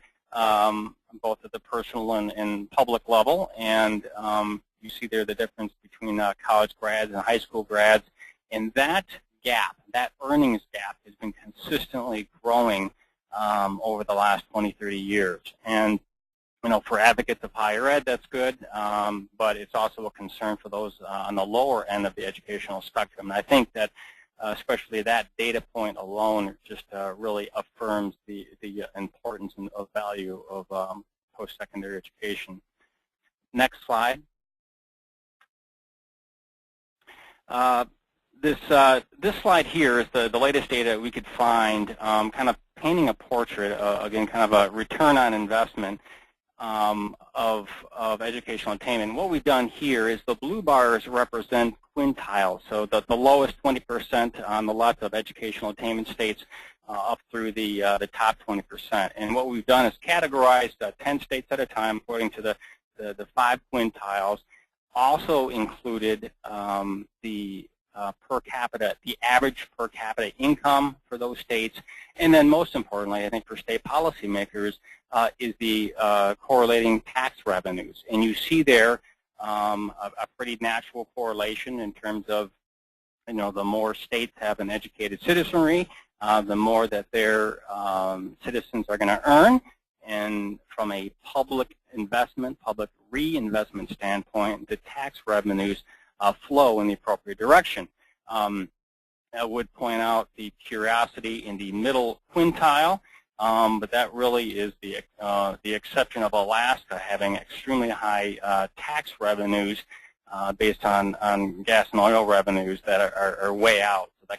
Both at the personal and public level, and you see there the difference between college grads and high school grads, and that gap, that earnings gap, has been consistently growing over the last 20, 30 years. And for advocates of higher ed, that's good, but it's also a concern for those on the lower end of the educational spectrum. And I think that especially that data point alone just really affirms the importance of value of post-secondary education. Next slide. This slide here is the latest data we could find, kind of painting a portrait, again, kind of a return on investment of educational attainment. What we've done here is the blue bars represent quintiles, so the lowest 20% on the left of educational attainment states up through the top 20%. And what we've done is categorized 10 states at a time according to the 5 quintiles. Also included the average per capita income for those states, and then most importantly, I think for state policymakers, is the correlating tax revenues. And you see there a pretty natural correlation in terms of, the more states have an educated citizenry, the more that their citizens are going to earn. And from a public investment, public reinvestment standpoint, the tax revenues flow in the appropriate direction. I would point out the curiosity in the middle quintile, but that really is the exception of Alaska having extremely high tax revenues based on gas and oil revenues that are way out. So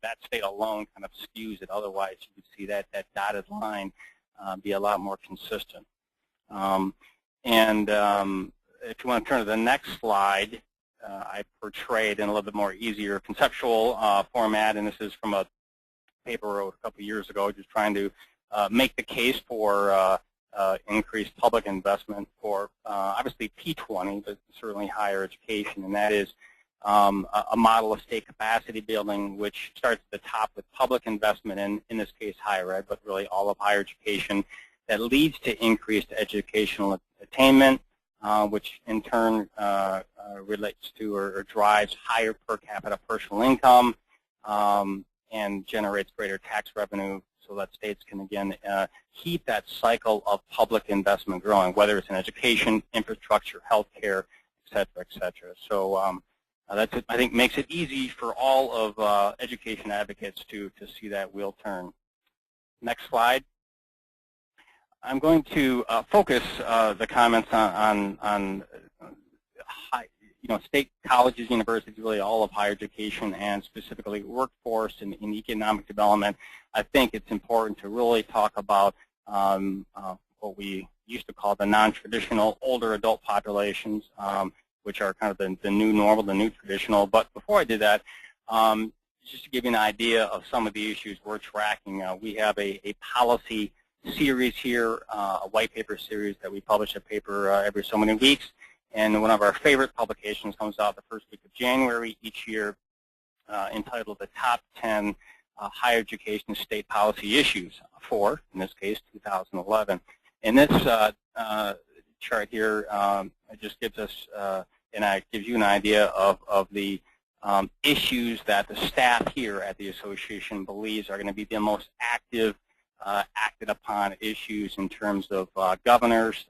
that state alone kind of skews it. Otherwise, you would see that dotted line be a lot more consistent. If you want to turn to the next slide, I portrayed in a little bit more easier conceptual format, and this is from a paper I wrote a couple years ago, just trying to make the case for increased public investment for obviously P20, but certainly higher education, and that is a model of state capacity building which starts at the top with public investment in this case higher ed, but really all of higher education, that leads to increased educational attainment, which in turn relates to or drives higher per capita personal income and generates greater tax revenue so that states can, again, keep that cycle of public investment growing, whether it's in education, infrastructure, healthcare, et cetera, et cetera. So that, I think, makes it easy for all of education advocates to see that wheel turn. Next slide. I'm going to focus the comments on high, state colleges, universities, really all of higher education, and specifically workforce and economic development. I think it's important to really talk about what we used to call the non-traditional older adult populations, which are kind of the new normal, the new traditional. But before I did that, just to give you an idea of some of the issues we're tracking, we have a policy series here, a white paper series that we publish a paper every so many weeks. And one of our favorite publications comes out the first week of January each year, entitled The Top 10 Higher Education State Policy Issues for, in this case, 2011. And this chart here it just gives us, gives you an idea of the issues that the staff here at the association believes are going to be the most acted upon issues in terms of governors,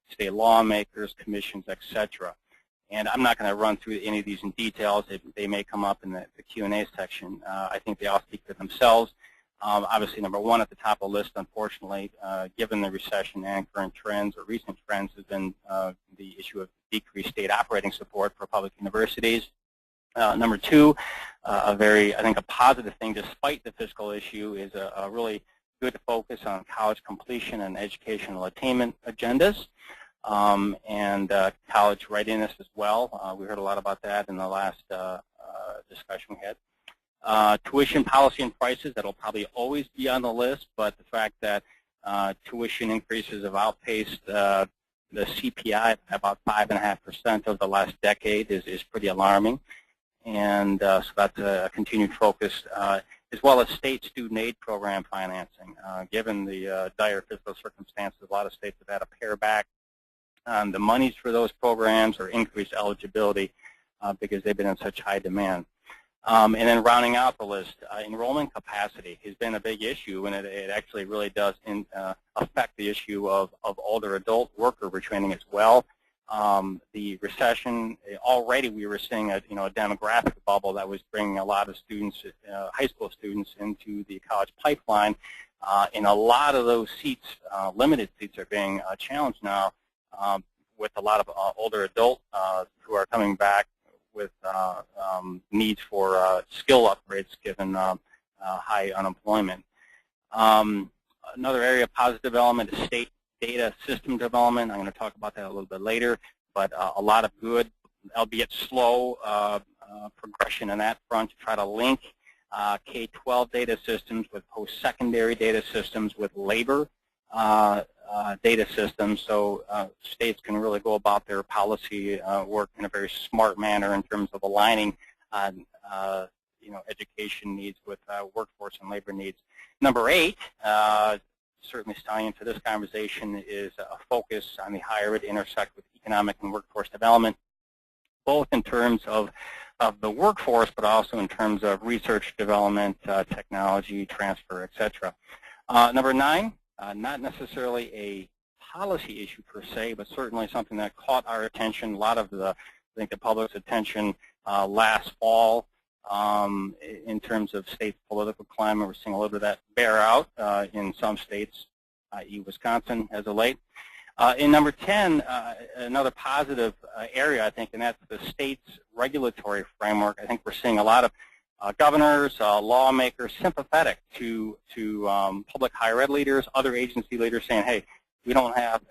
state lawmakers, commissions, etc. And I'm not going to run through any of these in details. They may come up in the Q&A section. I think they all speak for themselves. Obviously, number one at the top of the list, unfortunately, given the recession and current trends or recent trends, has been the issue of decreased state operating support for public universities. Number two, I think a positive thing, despite the fiscal issue, is a really good focus on college completion and educational attainment agendas, and college readiness as well. We heard a lot about that in the last discussion we had. Tuition policy and prices, that'll probably always be on the list, but the fact that tuition increases have outpaced the CPI by about 5.5% over the last decade is pretty alarming. And so that's a continued focus, as well as state student aid program financing. Given the dire fiscal circumstances, a lot of states have had to pare back on the monies for those programs or increase eligibility because they've been in such high demand. And then rounding out the list, enrollment capacity has been a big issue, and it actually really does affect the issue of older adult worker retraining as well. The recession, already we were seeing a demographic bubble that was bringing a lot of students, high school students, into the college pipeline, and a lot of those seats, limited seats, are being challenged now with a lot of older adult who are coming back with needs for skill upgrades given high unemployment. Another area of positive development is state data system development. I'm going to talk about that a little bit later, but a lot of good, albeit slow, progression in that front to try to link K-12 data systems with post-secondary data systems with labor data systems, so states can really go about their policy work in a very smart manner in terms of aligning education needs with workforce and labor needs. Number 8, certainly tying into this conversation, is a focus on the higher ed intersect with economic and workforce development, both in terms of the workforce, but also in terms of research development, technology transfer, etc. Number 9, not necessarily a policy issue per se, but certainly something that caught our attention, a lot of the public's attention last fall in terms of state political climate. We're seeing a little bit of that bear out in some states, i.e. Wisconsin as of late. In number 10, another positive area, I think, and that's the state's regulatory framework. I think we're seeing a lot of governors, lawmakers sympathetic to public higher ed leaders, other agency leaders saying, hey, we don't have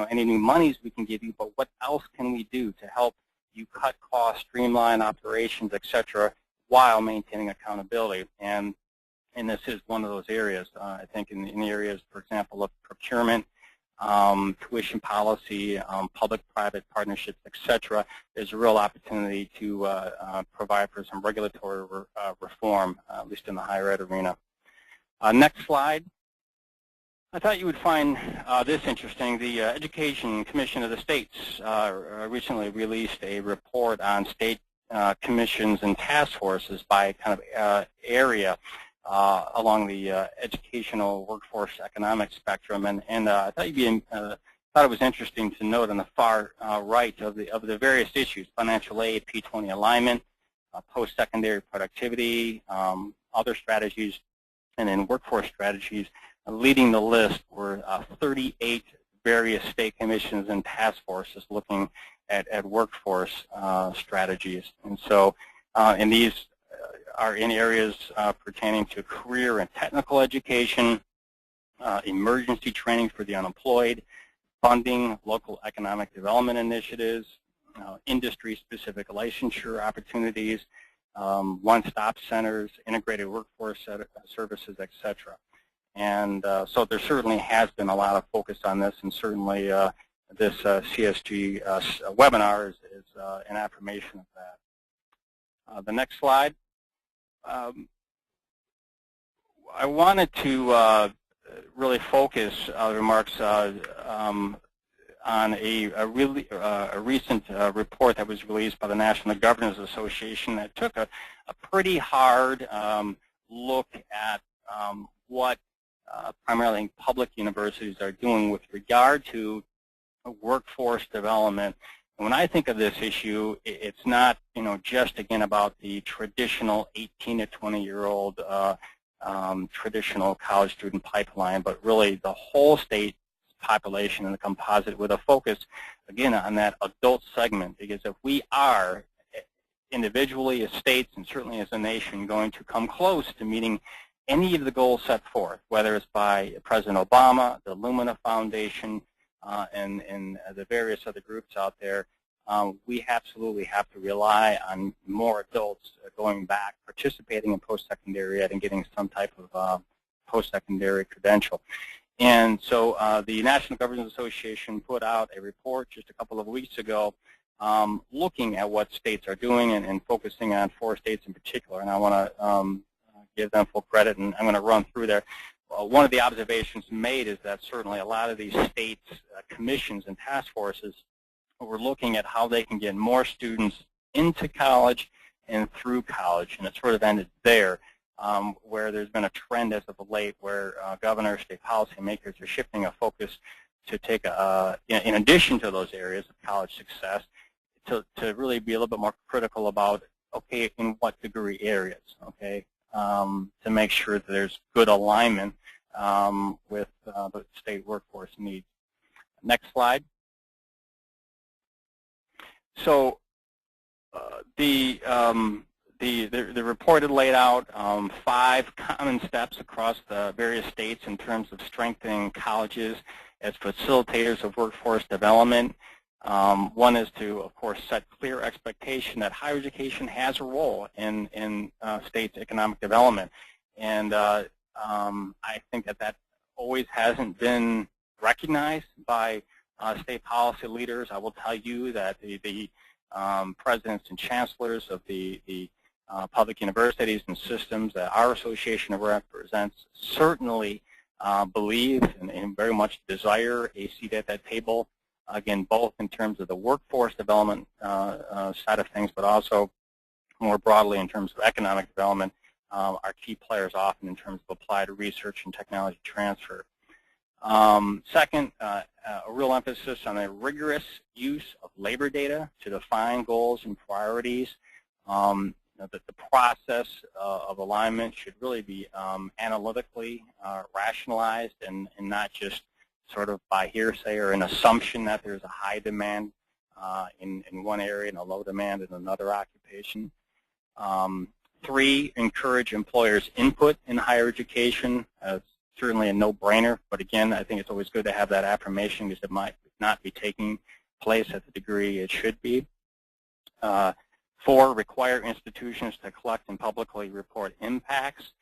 any new monies we can give you, but what else can we do to help you cut costs, streamline operations, etc., while maintaining accountability? And this is one of those areas, I think, in the areas, for example, of procurement, tuition policy, public-private partnerships, etc. There's a real opportunity to provide for some regulatory reform, at least in the higher ed arena. Next slide. I thought you would find this interesting. The Education Commission of the States recently released a report on state commissions and task forces by kind of area along the educational workforce economic spectrum, and I thought thought it was interesting to note on the far right of the various issues: financial aid, P20 alignment, post-secondary productivity, other strategies, and then workforce strategies. Leading the list were 38 various state commissions and task forces looking at workforce strategies, and so and these are in areas pertaining to career and technical education, emergency training for the unemployed, funding local economic development initiatives, industry-specific licensure opportunities, one-stop centers, integrated workforce services, etc. And so there certainly has been a lot of focus on this, and certainly this CSG webinar is an affirmation of that. The next slide. I wanted to really focus remarks on a recent report that was released by the National Governors Association that took a pretty hard look at what primarily public universities are doing with regard to workforce development. And when I think of this issue, it's not just again about the traditional 18 to 20-year-old traditional college student pipeline, but really the whole state population and the composite, with a focus again on that adult segment. Because if we are individually as states and certainly as a nation going to come close to meeting any of the goals set forth, whether it's by President Obama, the Lumina Foundation, and the various other groups out there, we absolutely have to rely on more adults going back, participating in post-secondary ed and getting some type of post-secondary credential. And so the National Governors Association put out a report just a couple of weeks ago looking at what states are doing and focusing on 4 states in particular. And I want to give them full credit, and I'm going to run through there. One of the observations made is that certainly a lot of these states' commissions and task forces were looking at how they can get more students into college and through college, and it sort of ended there, where there's been a trend as of late where governors, state policymakers are shifting a focus to take, in addition to those areas of college success, to really be a little bit more critical about, okay, in what degree areas, okay, to make sure that there's good alignment with the state workforce needs. Next slide. So the report had laid out 5 common steps across the various states in terms of strengthening colleges as facilitators of workforce development. One is to, of course, set clear expectation that higher education has a role in states' economic development. And I think that always hasn't been recognized by state policy leaders. I will tell you that the presidents and chancellors of the public universities and systems that our association represents certainly believe and very much desire a seat at that table, again, both in terms of the workforce development side of things, but also more broadly in terms of economic development, are key players often in terms of applied research and technology transfer. Second, a real emphasis on a rigorous use of labor data to define goals and priorities. That the process of alignment should really be analytically rationalized and not just sort of by hearsay or an assumption that there's a high demand in one area and a low demand in another occupation. 3, encourage employers' input in higher education. Certainly a no-brainer, but again, I think it's always good to have that affirmation because it might not be taking place at the degree it should be. 4, require institutions to collect and publicly report impacts.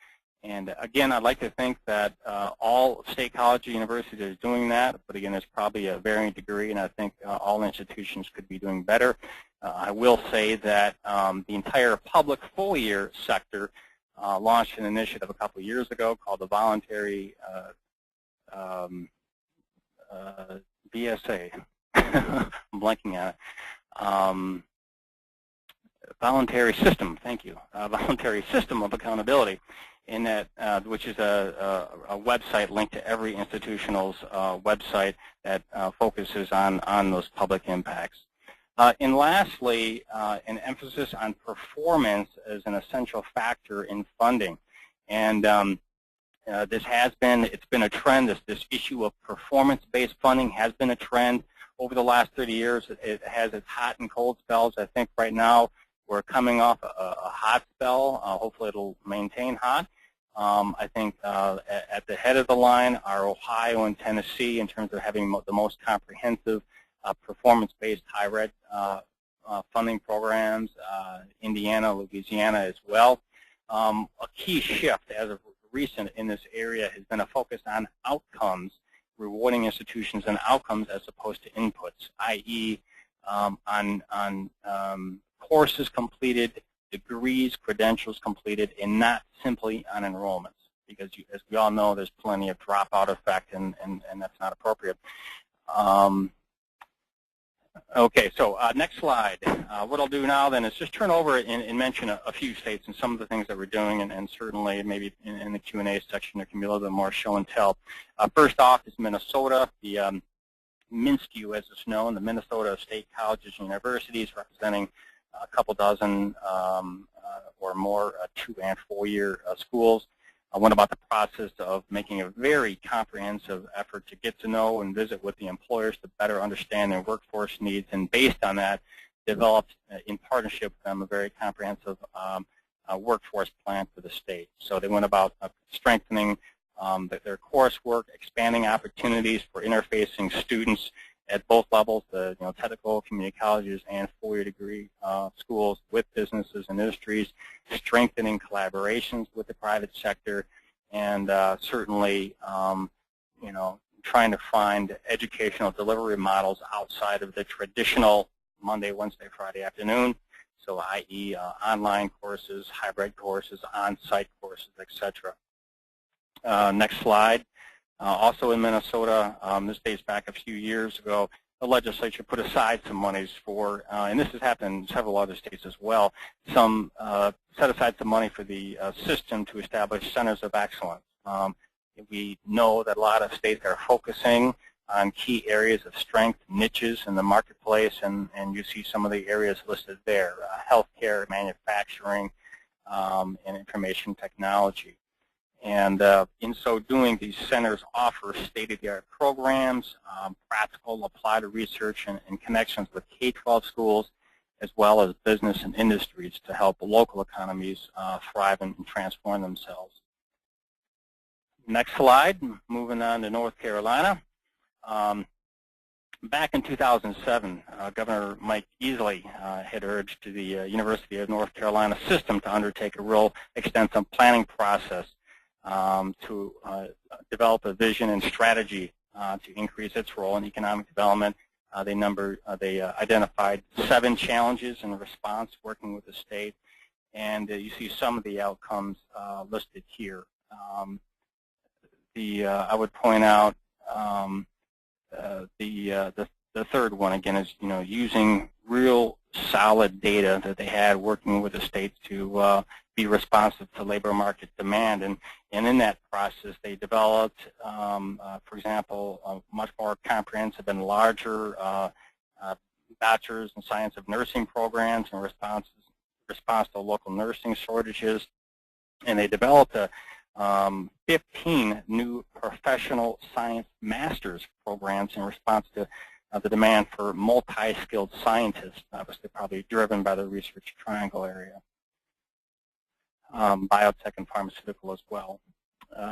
And again, I'd like to think that all state colleges and universities are doing that, but again, there's probably a varying degree, and I think all institutions could be doing better. I will say that the entire public full-year sector launched an initiative a couple of years ago called the Voluntary BSA. I'm blanking on it. Voluntary System, thank you. Voluntary System of Accountability, in that which is a website linked to every institutional's website that focuses on those public impacts. And lastly, an emphasis on performance as an essential factor in funding. And it's been a trend. This issue of performance-based funding has been a trend over the last 30 years. It has its hot and cold spells. I think right now we're coming off a hot spell. Hopefully it'll maintain hot. I think at the head of the line are Ohio and Tennessee in terms of having the most comprehensive performance-based higher ed funding programs, Indiana, Louisiana as well. A key shift as of recent in this area has been a focus on outcomes, rewarding institutions and outcomes as opposed to inputs, i.e. on courses completed, degrees, credentials completed, and not simply on enrollments, because as we all know, there's plenty of dropout effect, and that's not appropriate. Okay, so next slide. What I'll do now then is just turn over and mention a few states and some of the things that we're doing, and certainly maybe in the Q&A section there can be a little bit more show and tell. First off is Minnesota, the MINSCU as it's known, the Minnesota State Colleges and Universities, representing a couple dozen or more 2- and 4-year schools. Went about the process of making a very comprehensive effort to get to know and visit with the employers to better understand their workforce needs, and based on that, developed in partnership with them a very comprehensive workforce plan for the state. So they went about strengthening their coursework, expanding opportunities for interfacing students at both levels, the technical, community colleges, and 4-year degree schools with businesses and industries, strengthening collaborations with the private sector, and certainly, trying to find educational delivery models outside of the traditional Monday, Wednesday, Friday afternoon, so i.e. Online courses, hybrid courses, on-site courses, etc. Next slide. Also in Minnesota, this dates back a few years ago, the legislature put aside some monies for, and this has happened in several other states as well, set aside some money for the system to establish centers of excellence. We know that a lot of states are focusing on key areas of strength, niches in the marketplace, and you see some of the areas listed there, healthcare, manufacturing, and information technology. And in so doing, these centers offer state-of-the-art programs, practical applied research, and connections with K-12 schools, as well as business and industries to help local economies thrive and transform themselves. Next slide, moving on to North Carolina. Back in 2007, Governor Mike Easley had urged the University of North Carolina system to undertake a real extensive planning process to develop a vision and strategy to increase its role in economic development. They identified 7 challenges in response, working with the state, and you see some of the outcomes listed here. I would point out the third one again is using real solid data that they had working with the states to be responsive to labor market demand, and in that process they developed, for example, a much more comprehensive and larger bachelor's in science of nursing programs in response to local nursing shortages, and they developed 15 new professional science master's programs in response to the demand for multi-skilled scientists, obviously probably driven by the research triangle area, biotech and pharmaceutical as well.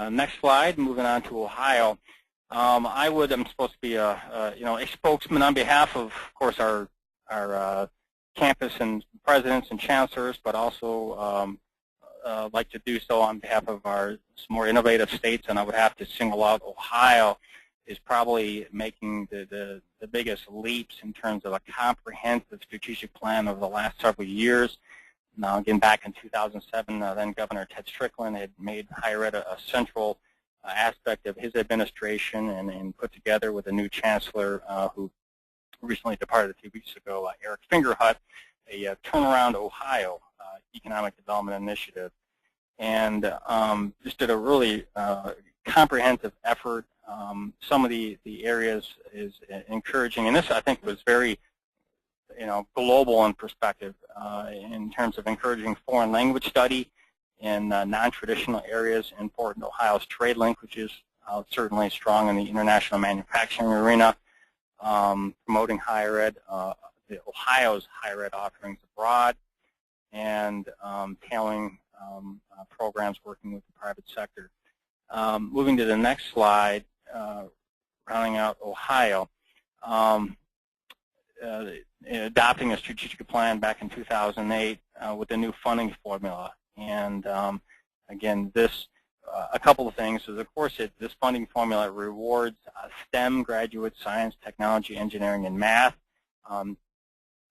Next slide, moving on to Ohio. I'm supposed to be a spokesman on behalf of course, our campus and presidents and chancellors, but also like to do so on behalf of our more innovative states, and I would have to single out Ohio is probably making the biggest leaps in terms of a comprehensive strategic plan over the last several years. Now, again, back in 2007, then Governor Ted Strickland had made higher ed a central aspect of his administration, and put together with a new chancellor who recently departed a few weeks ago, Eric Fingerhut, a Turnaround Ohio economic development initiative, and just did a really comprehensive effort. Some of the areas is encouraging, and this I think was very global in perspective in terms of encouraging foreign language study in non-traditional areas, important Ohio's trade linkages, certainly strong in the international manufacturing arena, promoting higher ed, Ohio's higher ed offerings abroad, and tailoring programs working with the private sector. Moving to the next slide, rounding out Ohio, adopting a strategic plan back in 2008 with a new funding formula. And again, a couple of things is, of course, this funding formula rewards STEM graduates, science, technology, engineering, and math,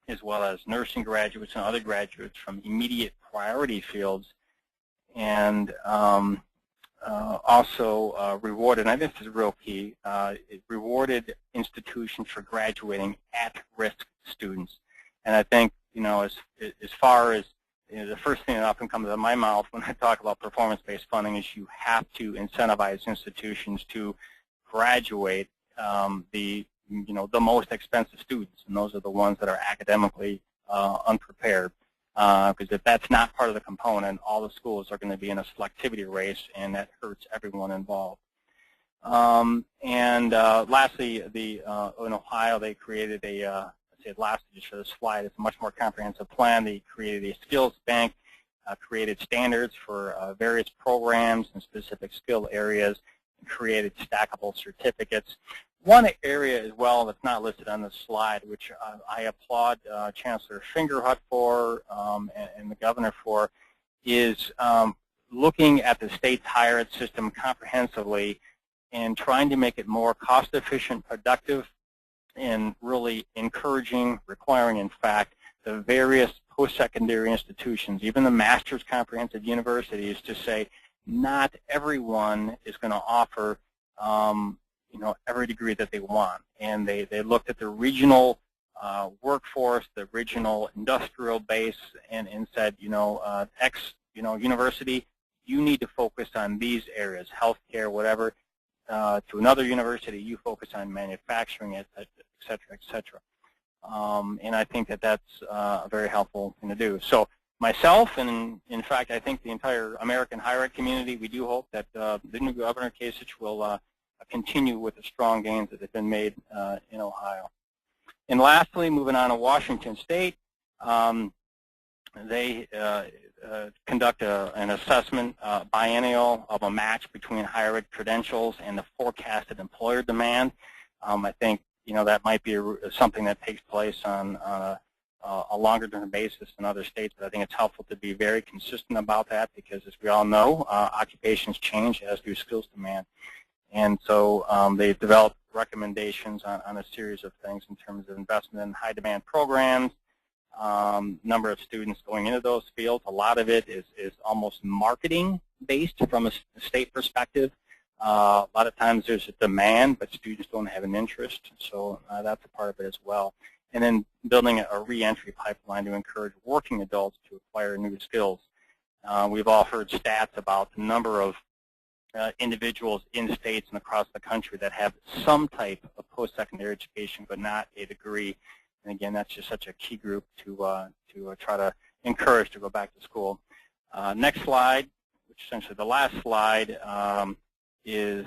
as well as nursing graduates and other graduates from immediate priority fields, and also rewarded, and I think this is real key, it rewarded institutions for graduating at-risk students. And I think, as far as the first thing that often comes out of my mouth when I talk about performance-based funding is you have to incentivize institutions to graduate the most expensive students, and those are the ones that are academically unprepared. Because if that's not part of the component, all the schools are going to be in a selectivity race, and that hurts everyone involved. Lastly, in Ohio, they created lastly, just for this slide, it's a much more comprehensive plan. They created a skills bank, created standards for various programs and specific skill areas, and created stackable certificates. One area as well that's not listed on this slide, which I applaud Chancellor Fingerhut for and the governor for, is looking at the state's higher ed system comprehensively and trying to make it more cost-efficient, productive, and really encouraging, requiring, in fact, the various post-secondary institutions, even the master's comprehensive universities, to say not everyone is going to offer every degree that they want. And they looked at the regional workforce, the regional industrial base, and said, X university, you need to focus on these areas, healthcare, whatever. To another university, you focus on manufacturing, et cetera, et cetera. And I think that that's a very helpful thing to do. So myself, and in fact, I think the entire American higher ed community, we do hope that the new Governor Kasich will continue with the strong gains that have been made in Ohio. And lastly, moving on to Washington State, they conduct an assessment biennial of a match between higher ed credentials and the forecasted employer demand. I think that might be something that takes place on a longer-term basis in other states, but I think it's helpful to be very consistent about that because, as we all know, occupations change, as do skills demand. And so they've developed recommendations on a series of things in terms of investment in high-demand programs, number of students going into those fields. A lot of it is almost marketing-based from a state perspective. A lot of times there's a demand, but students don't have an interest, so that's a part of it as well. And then building a re-entry pipeline to encourage working adults to acquire new skills. We've all heard stats about the number of individuals in states and across the country that have some type of post-secondary education but not a degree. And again, that's just such a key group to try to encourage to go back to school. Next slide, which is essentially the last slide, is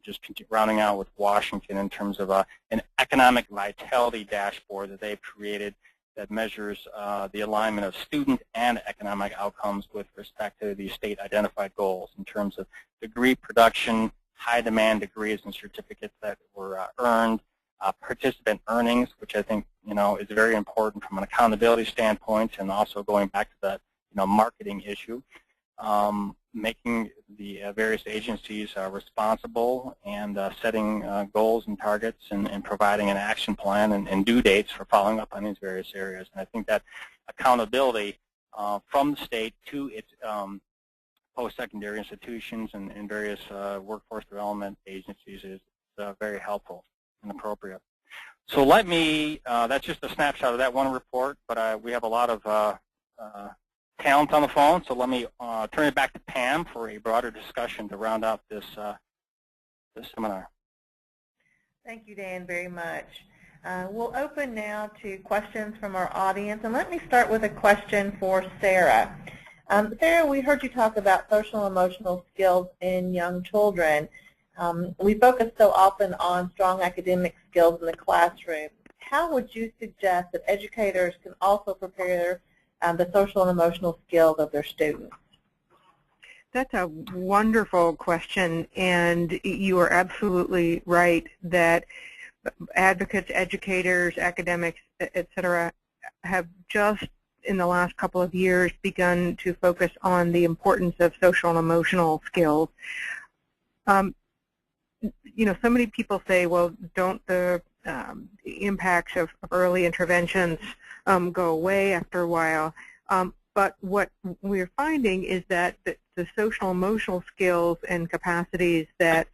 just rounding out with Washington in terms of an economic vitality dashboard that they've created that measures the alignment of student and economic outcomes with respect to the state-identified goals in terms of degree production, high-demand degrees and certificates that were earned, participant earnings, which I think is very important from an accountability standpoint, and also going back to that marketing issue. Making the various agencies responsible and setting goals and targets and providing an action plan and due dates for following up on these various areas. And I think that accountability from the state to its post-secondary institutions and various workforce development agencies is very helpful and appropriate. So let me, that's just a snapshot of that one report, but we have a lot of talent on the phone, so let me turn it back to Pam for a broader discussion to round out this seminar. Thank you, Dan, very much. We'll open now to questions from our audience, and let me start with a question for Sarah. Sarah, we heard you talk about social and emotional skills in young children. We focus so often on strong academic skills in the classroom. How would you suggest that educators can also prepare the social and emotional skills of their students? That's a wonderful question, and you are absolutely right that advocates, educators, academics, et cetera, have just in the last couple of years begun to focus on the importance of social and emotional skills. So many people say, well, don't the impacts of early interventions go away after a while? But what we're finding is that the social emotional skills and capacities that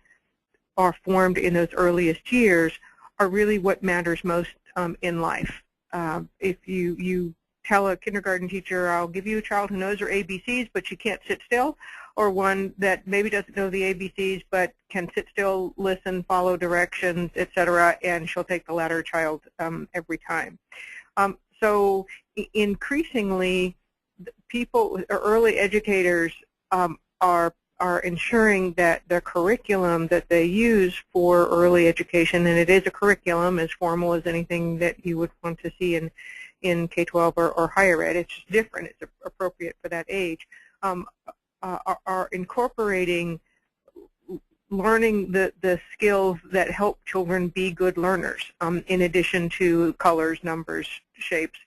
are formed in those earliest years are really what matters most in life. If you tell a kindergarten teacher, I'll give you a child who knows her ABCs, but she can't sit still, or one that maybe doesn't know the ABCs but can sit still, listen, follow directions, etc., and she'll take the latter child every time. So increasingly, people, early educators, are ensuring that the curriculum that they use for early education, and it is a curriculum as formal as anything that you would want to see in K-12 or higher ed, it's just different, it's appropriate for that age, are incorporating learning the skills that help children be good learners, in addition to colors, numbers, shapes,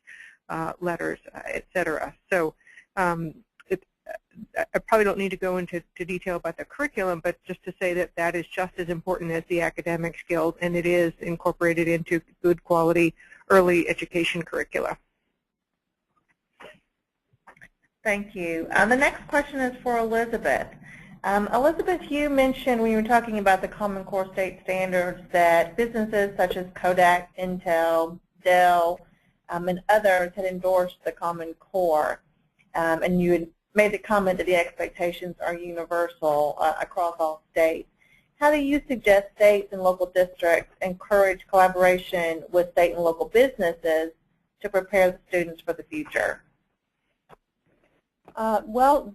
letters, etc. So I probably don't need to go into detail about the curriculum, but just to say that that is just as important as the academic skills, and it is incorporated into good quality early education curricula. Thank you. The next question is for Elizabeth. Elizabeth, you mentioned when you were talking about the Common Core state standards that businesses such as Kodak, Intel, Dell, and others had endorsed the Common Core, and you had made the comment that the expectations are universal across all states. How do you suggest states and local districts encourage collaboration with state and local businesses to prepare the students for the future? Well,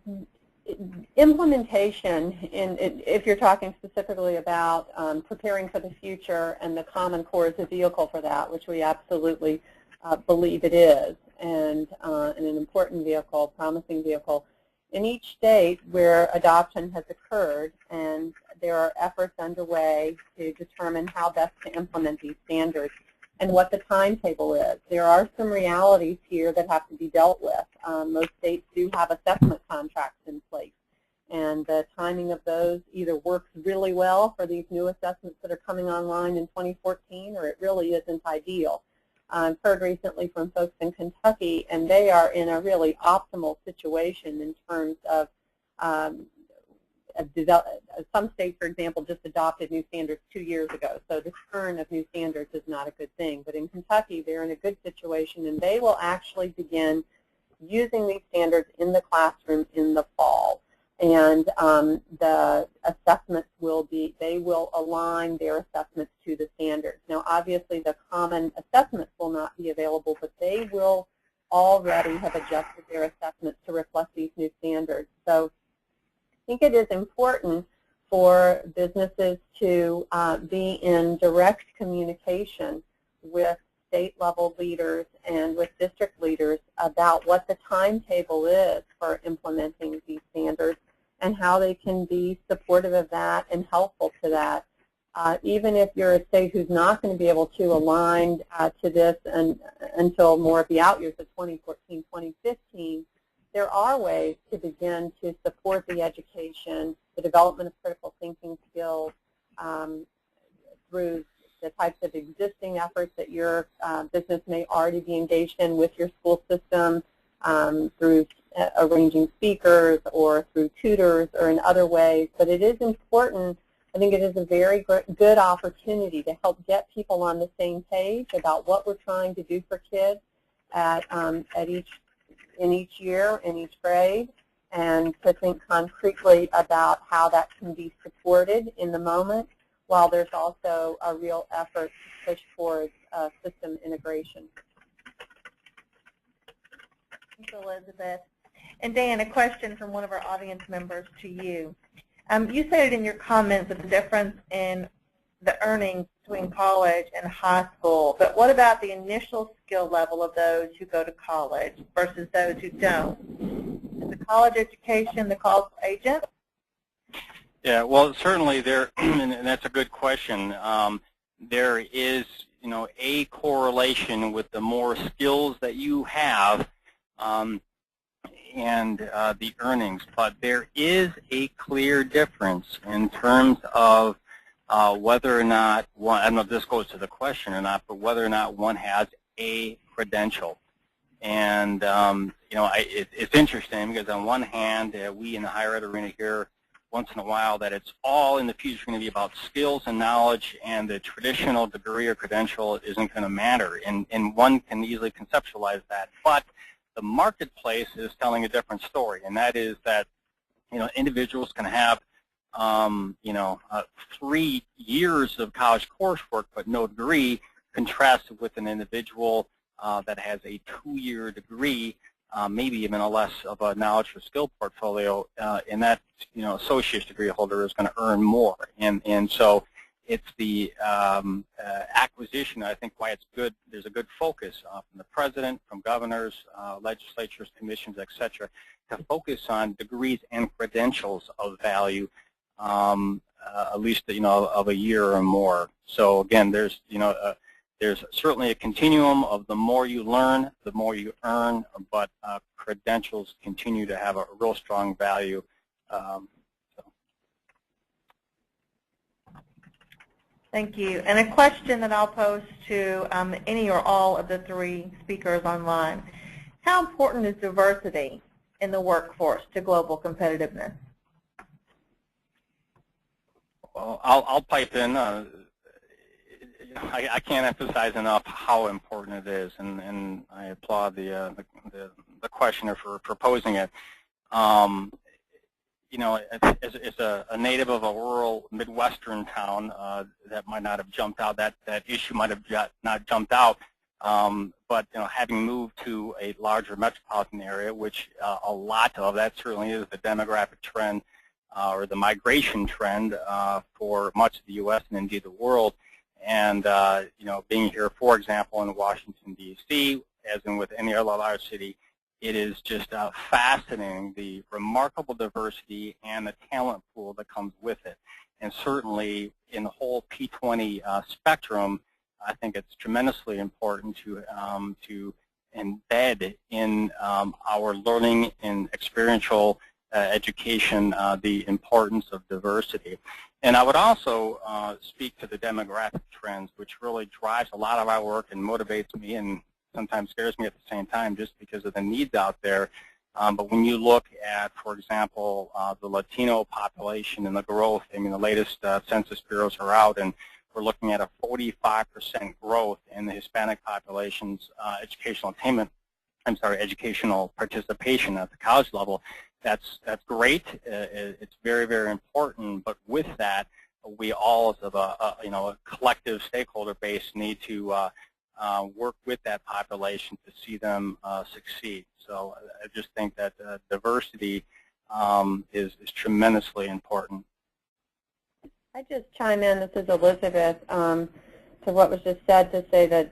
implementation, if you're talking specifically about preparing for the future, and the Common Core is a vehicle for that, which we absolutely believe it is, and an important vehicle, promising vehicle, in each state where adoption has occurred, and there are efforts underway to determine how best to implement these standards and what the timetable is. There are some realities here that have to be dealt with. Most states do have assessment contracts in place, and the timing of those either works really well for these new assessments that are coming online in 2014, or it really isn't ideal. I've heard recently from folks in Kentucky, and they are in a really optimal situation in terms of some states, for example, just adopted new standards 2 years ago, so the turn of new standards is not a good thing. But in Kentucky, they're in a good situation, and they will actually begin using these standards in the classroom in the fall. And the assessments will be, they will align their assessments to the standards. Now, obviously, the common assessments will not be available, but they will already have adjusted their assessments to reflect these new standards. So I think it is important for businesses to be in direct communication with state-level leaders and with district leaders about what the timetable is for implementing these standards and how they can be supportive of that and helpful to that. Even if you're a state who's not going to be able to align to this until more of the out years of 2014, 2015, there are ways to begin to support the education, the development of critical thinking skills through the types of existing efforts that your business may already be engaged in with your school system, through arranging speakers or through tutors or in other ways. But it is important, I think it is a very good opportunity to help get people on the same page about what we're trying to do for kids in each year, in each grade, and to think concretely about how that can be supported in the moment, while there's also a real effort to push towards system integration. Thanks, Elizabeth. And Dan, a question from one of our audience members to you. You said in your comments that the difference in the earnings between college and high school, but what about the initial skill level of those who go to college versus those who don't? Is the college education the causal agent? Yeah, well, certainly there, and that's a good question. There is, a correlation with the more skills that you have and the earnings, but there is a clear difference in terms of whether or not one, I don't know if this goes to the question or not, but whether or not one has a credential. And it's interesting because on one hand, we in the higher ed arena hear once in a while that it's all in the future going to be about skills and knowledge, and the traditional degree or credential isn't going to matter. And one can easily conceptualize that, but the marketplace is telling a different story, and that is that individuals can have 3 years of college coursework but no degree, contrasted with an individual that has a 2-year degree, maybe even a less of a knowledge or skill portfolio, and that associate's degree holder is going to earn more. And so it's the acquisition, I think, why it's good. There's a good focus from the president, from governors, legislatures, commissions, et cetera, to focus on degrees and credentials of value, at least of a year or more. So again, there's there's certainly a continuum of the more you learn, the more you earn, but credentials continue to have a real strong value. Thank you. And a question that I'll pose to any or all of the 3 speakers online. How important is diversity in the workforce to global competitiveness? Well, I'll pipe in. I can't emphasize enough how important it is, and I applaud the questioner for proposing it. As a native of a rural Midwestern town, that might not have jumped out. That issue might have not jumped out. But having moved to a larger metropolitan area, which a lot of that certainly is the demographic trend or the migration trend for much of the U.S. and indeed the world. And being here, for example, in Washington, D.C., as in with any other large city, it is just fascinating, the remarkable diversity and the talent pool that comes with it. And certainly in the whole P20 spectrum, I think it's tremendously important to embed in our learning and experiential education the importance of diversity. And I would also speak to the demographic trends, which really drives a lot of our work and motivates me and sometimes scares me at the same time just because of the needs out there. But when you look at, for example, the Latino population and the growth, I mean, the latest Census Bureaus are out, and we're looking at a 45% growth in the Hispanic population's educational participation at the college level. That's great. It's very, very important. But with that, we all, as a collective stakeholder base, need to work with that population to see them succeed. So I just think that diversity is tremendously important. I just chime in, this is Elizabeth, to what was just said, to say that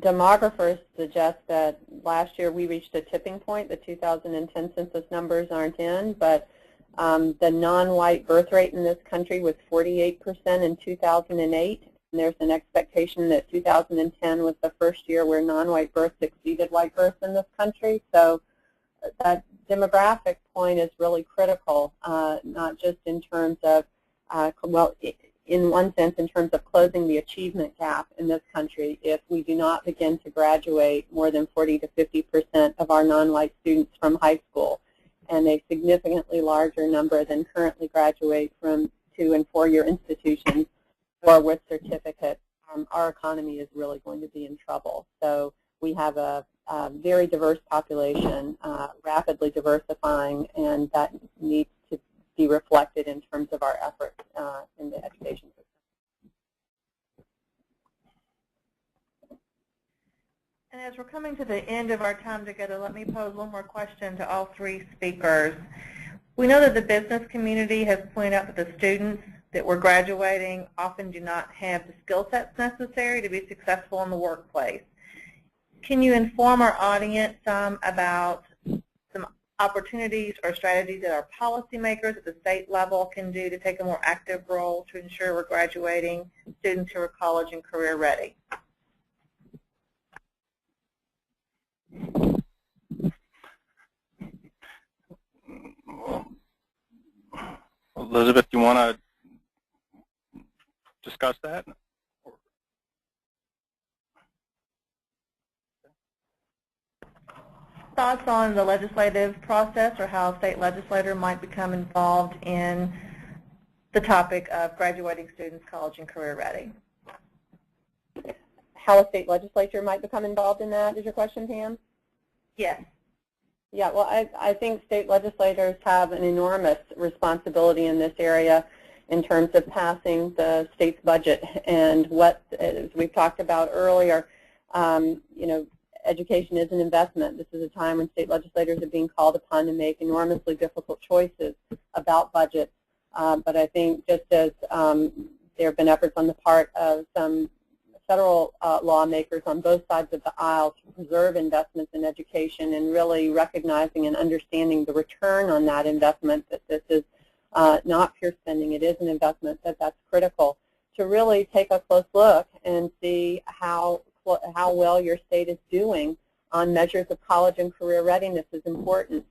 demographers suggest that last year we reached a tipping point. The 2010 census numbers aren't in, but the non-white birth rate in this country was 48% in 2008. And there's an expectation that 2010 was the first year where non-white births exceeded white births in this country. So that demographic point is really critical, not just in terms of, in one sense, in terms of closing the achievement gap in this country. If we do not begin to graduate more than 40 to 50% of our non-white students from high school, and a significantly larger number than currently graduate from 2- and 4-year institutions or with certificates, our economy is really going to be in trouble. So we have a very diverse population, rapidly diversifying, and that needs to be reflected in terms of our efforts in the education system. And as we're coming to the end of our time together, let me pose one more question to all three speakers. We know that the business community has pointed out that the students that we're graduating often do not have the skill sets necessary to be successful in the workplace. Can you inform our audience about some opportunities or strategies that our policymakers at the state level can do to take a more active role to ensure we're graduating students who are college and career ready? Elizabeth, do you want to discuss that? Thoughts on the legislative process or how a state legislator might become involved in the topic of graduating students college and career ready? How a state legislature might become involved in that, is your question, Pam? Yes. Yeah, well, I think state legislators have an enormous responsibility in this area in terms of passing the state's budget, and what, as we've talked about earlier, education is an investment. This is a time when state legislators are being called upon to make enormously difficult choices about budgets. But I think just as there have been efforts on the part of some federal lawmakers on both sides of the aisle to preserve investments in education and really recognizing and understanding the return on that investment, that this is not pure spending, it is an investment, that's critical, to really take a close look and see how well your state is doing on measures of college and career readiness is important.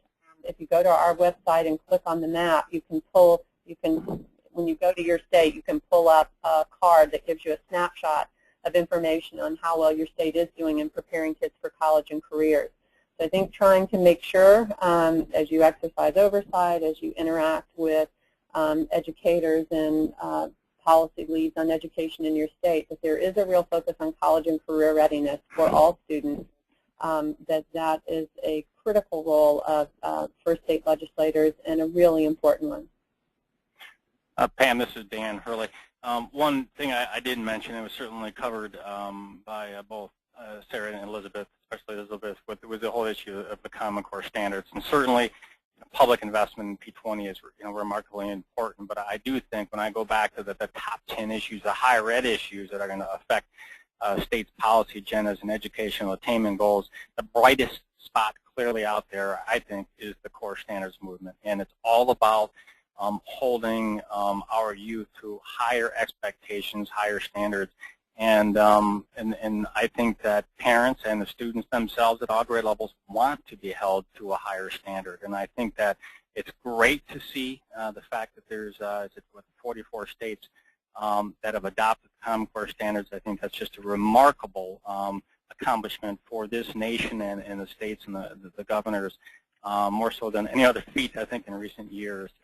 If you go to our website and click on the map, when you go to your state, you can pull up a card that gives you a snapshot of information on how well your state is doing in preparing kids for college and careers. So I think trying to make sure, as you exercise oversight, as you interact with educators and policy leads on education in your state, that there is a real focus on college and career readiness for all students, that is a critical role of for state legislators and a really important one. Pam, this is Dan Hurley. One thing I didn't mention, it was certainly covered by both Sarah and Elizabeth, especially Elizabeth, was the whole issue of the Common Core standards. And certainly public investment in P20 is remarkably important, but I do think when I go back to the top 10 issues, the higher ed issues that are going to affect states' policy agendas and educational attainment goals, the brightest spot clearly out there, I think, is the core standards movement. And it's all about holding our youth to higher expectations, higher standards. And I think that parents and the students themselves at all grade levels want to be held to a higher standard. And I think that it's great to see the fact that there's 44 states that have adopted Common Core standards. I think that's just a remarkable accomplishment for this nation and the states and the governors, more so than any other feat, I think, in recent years.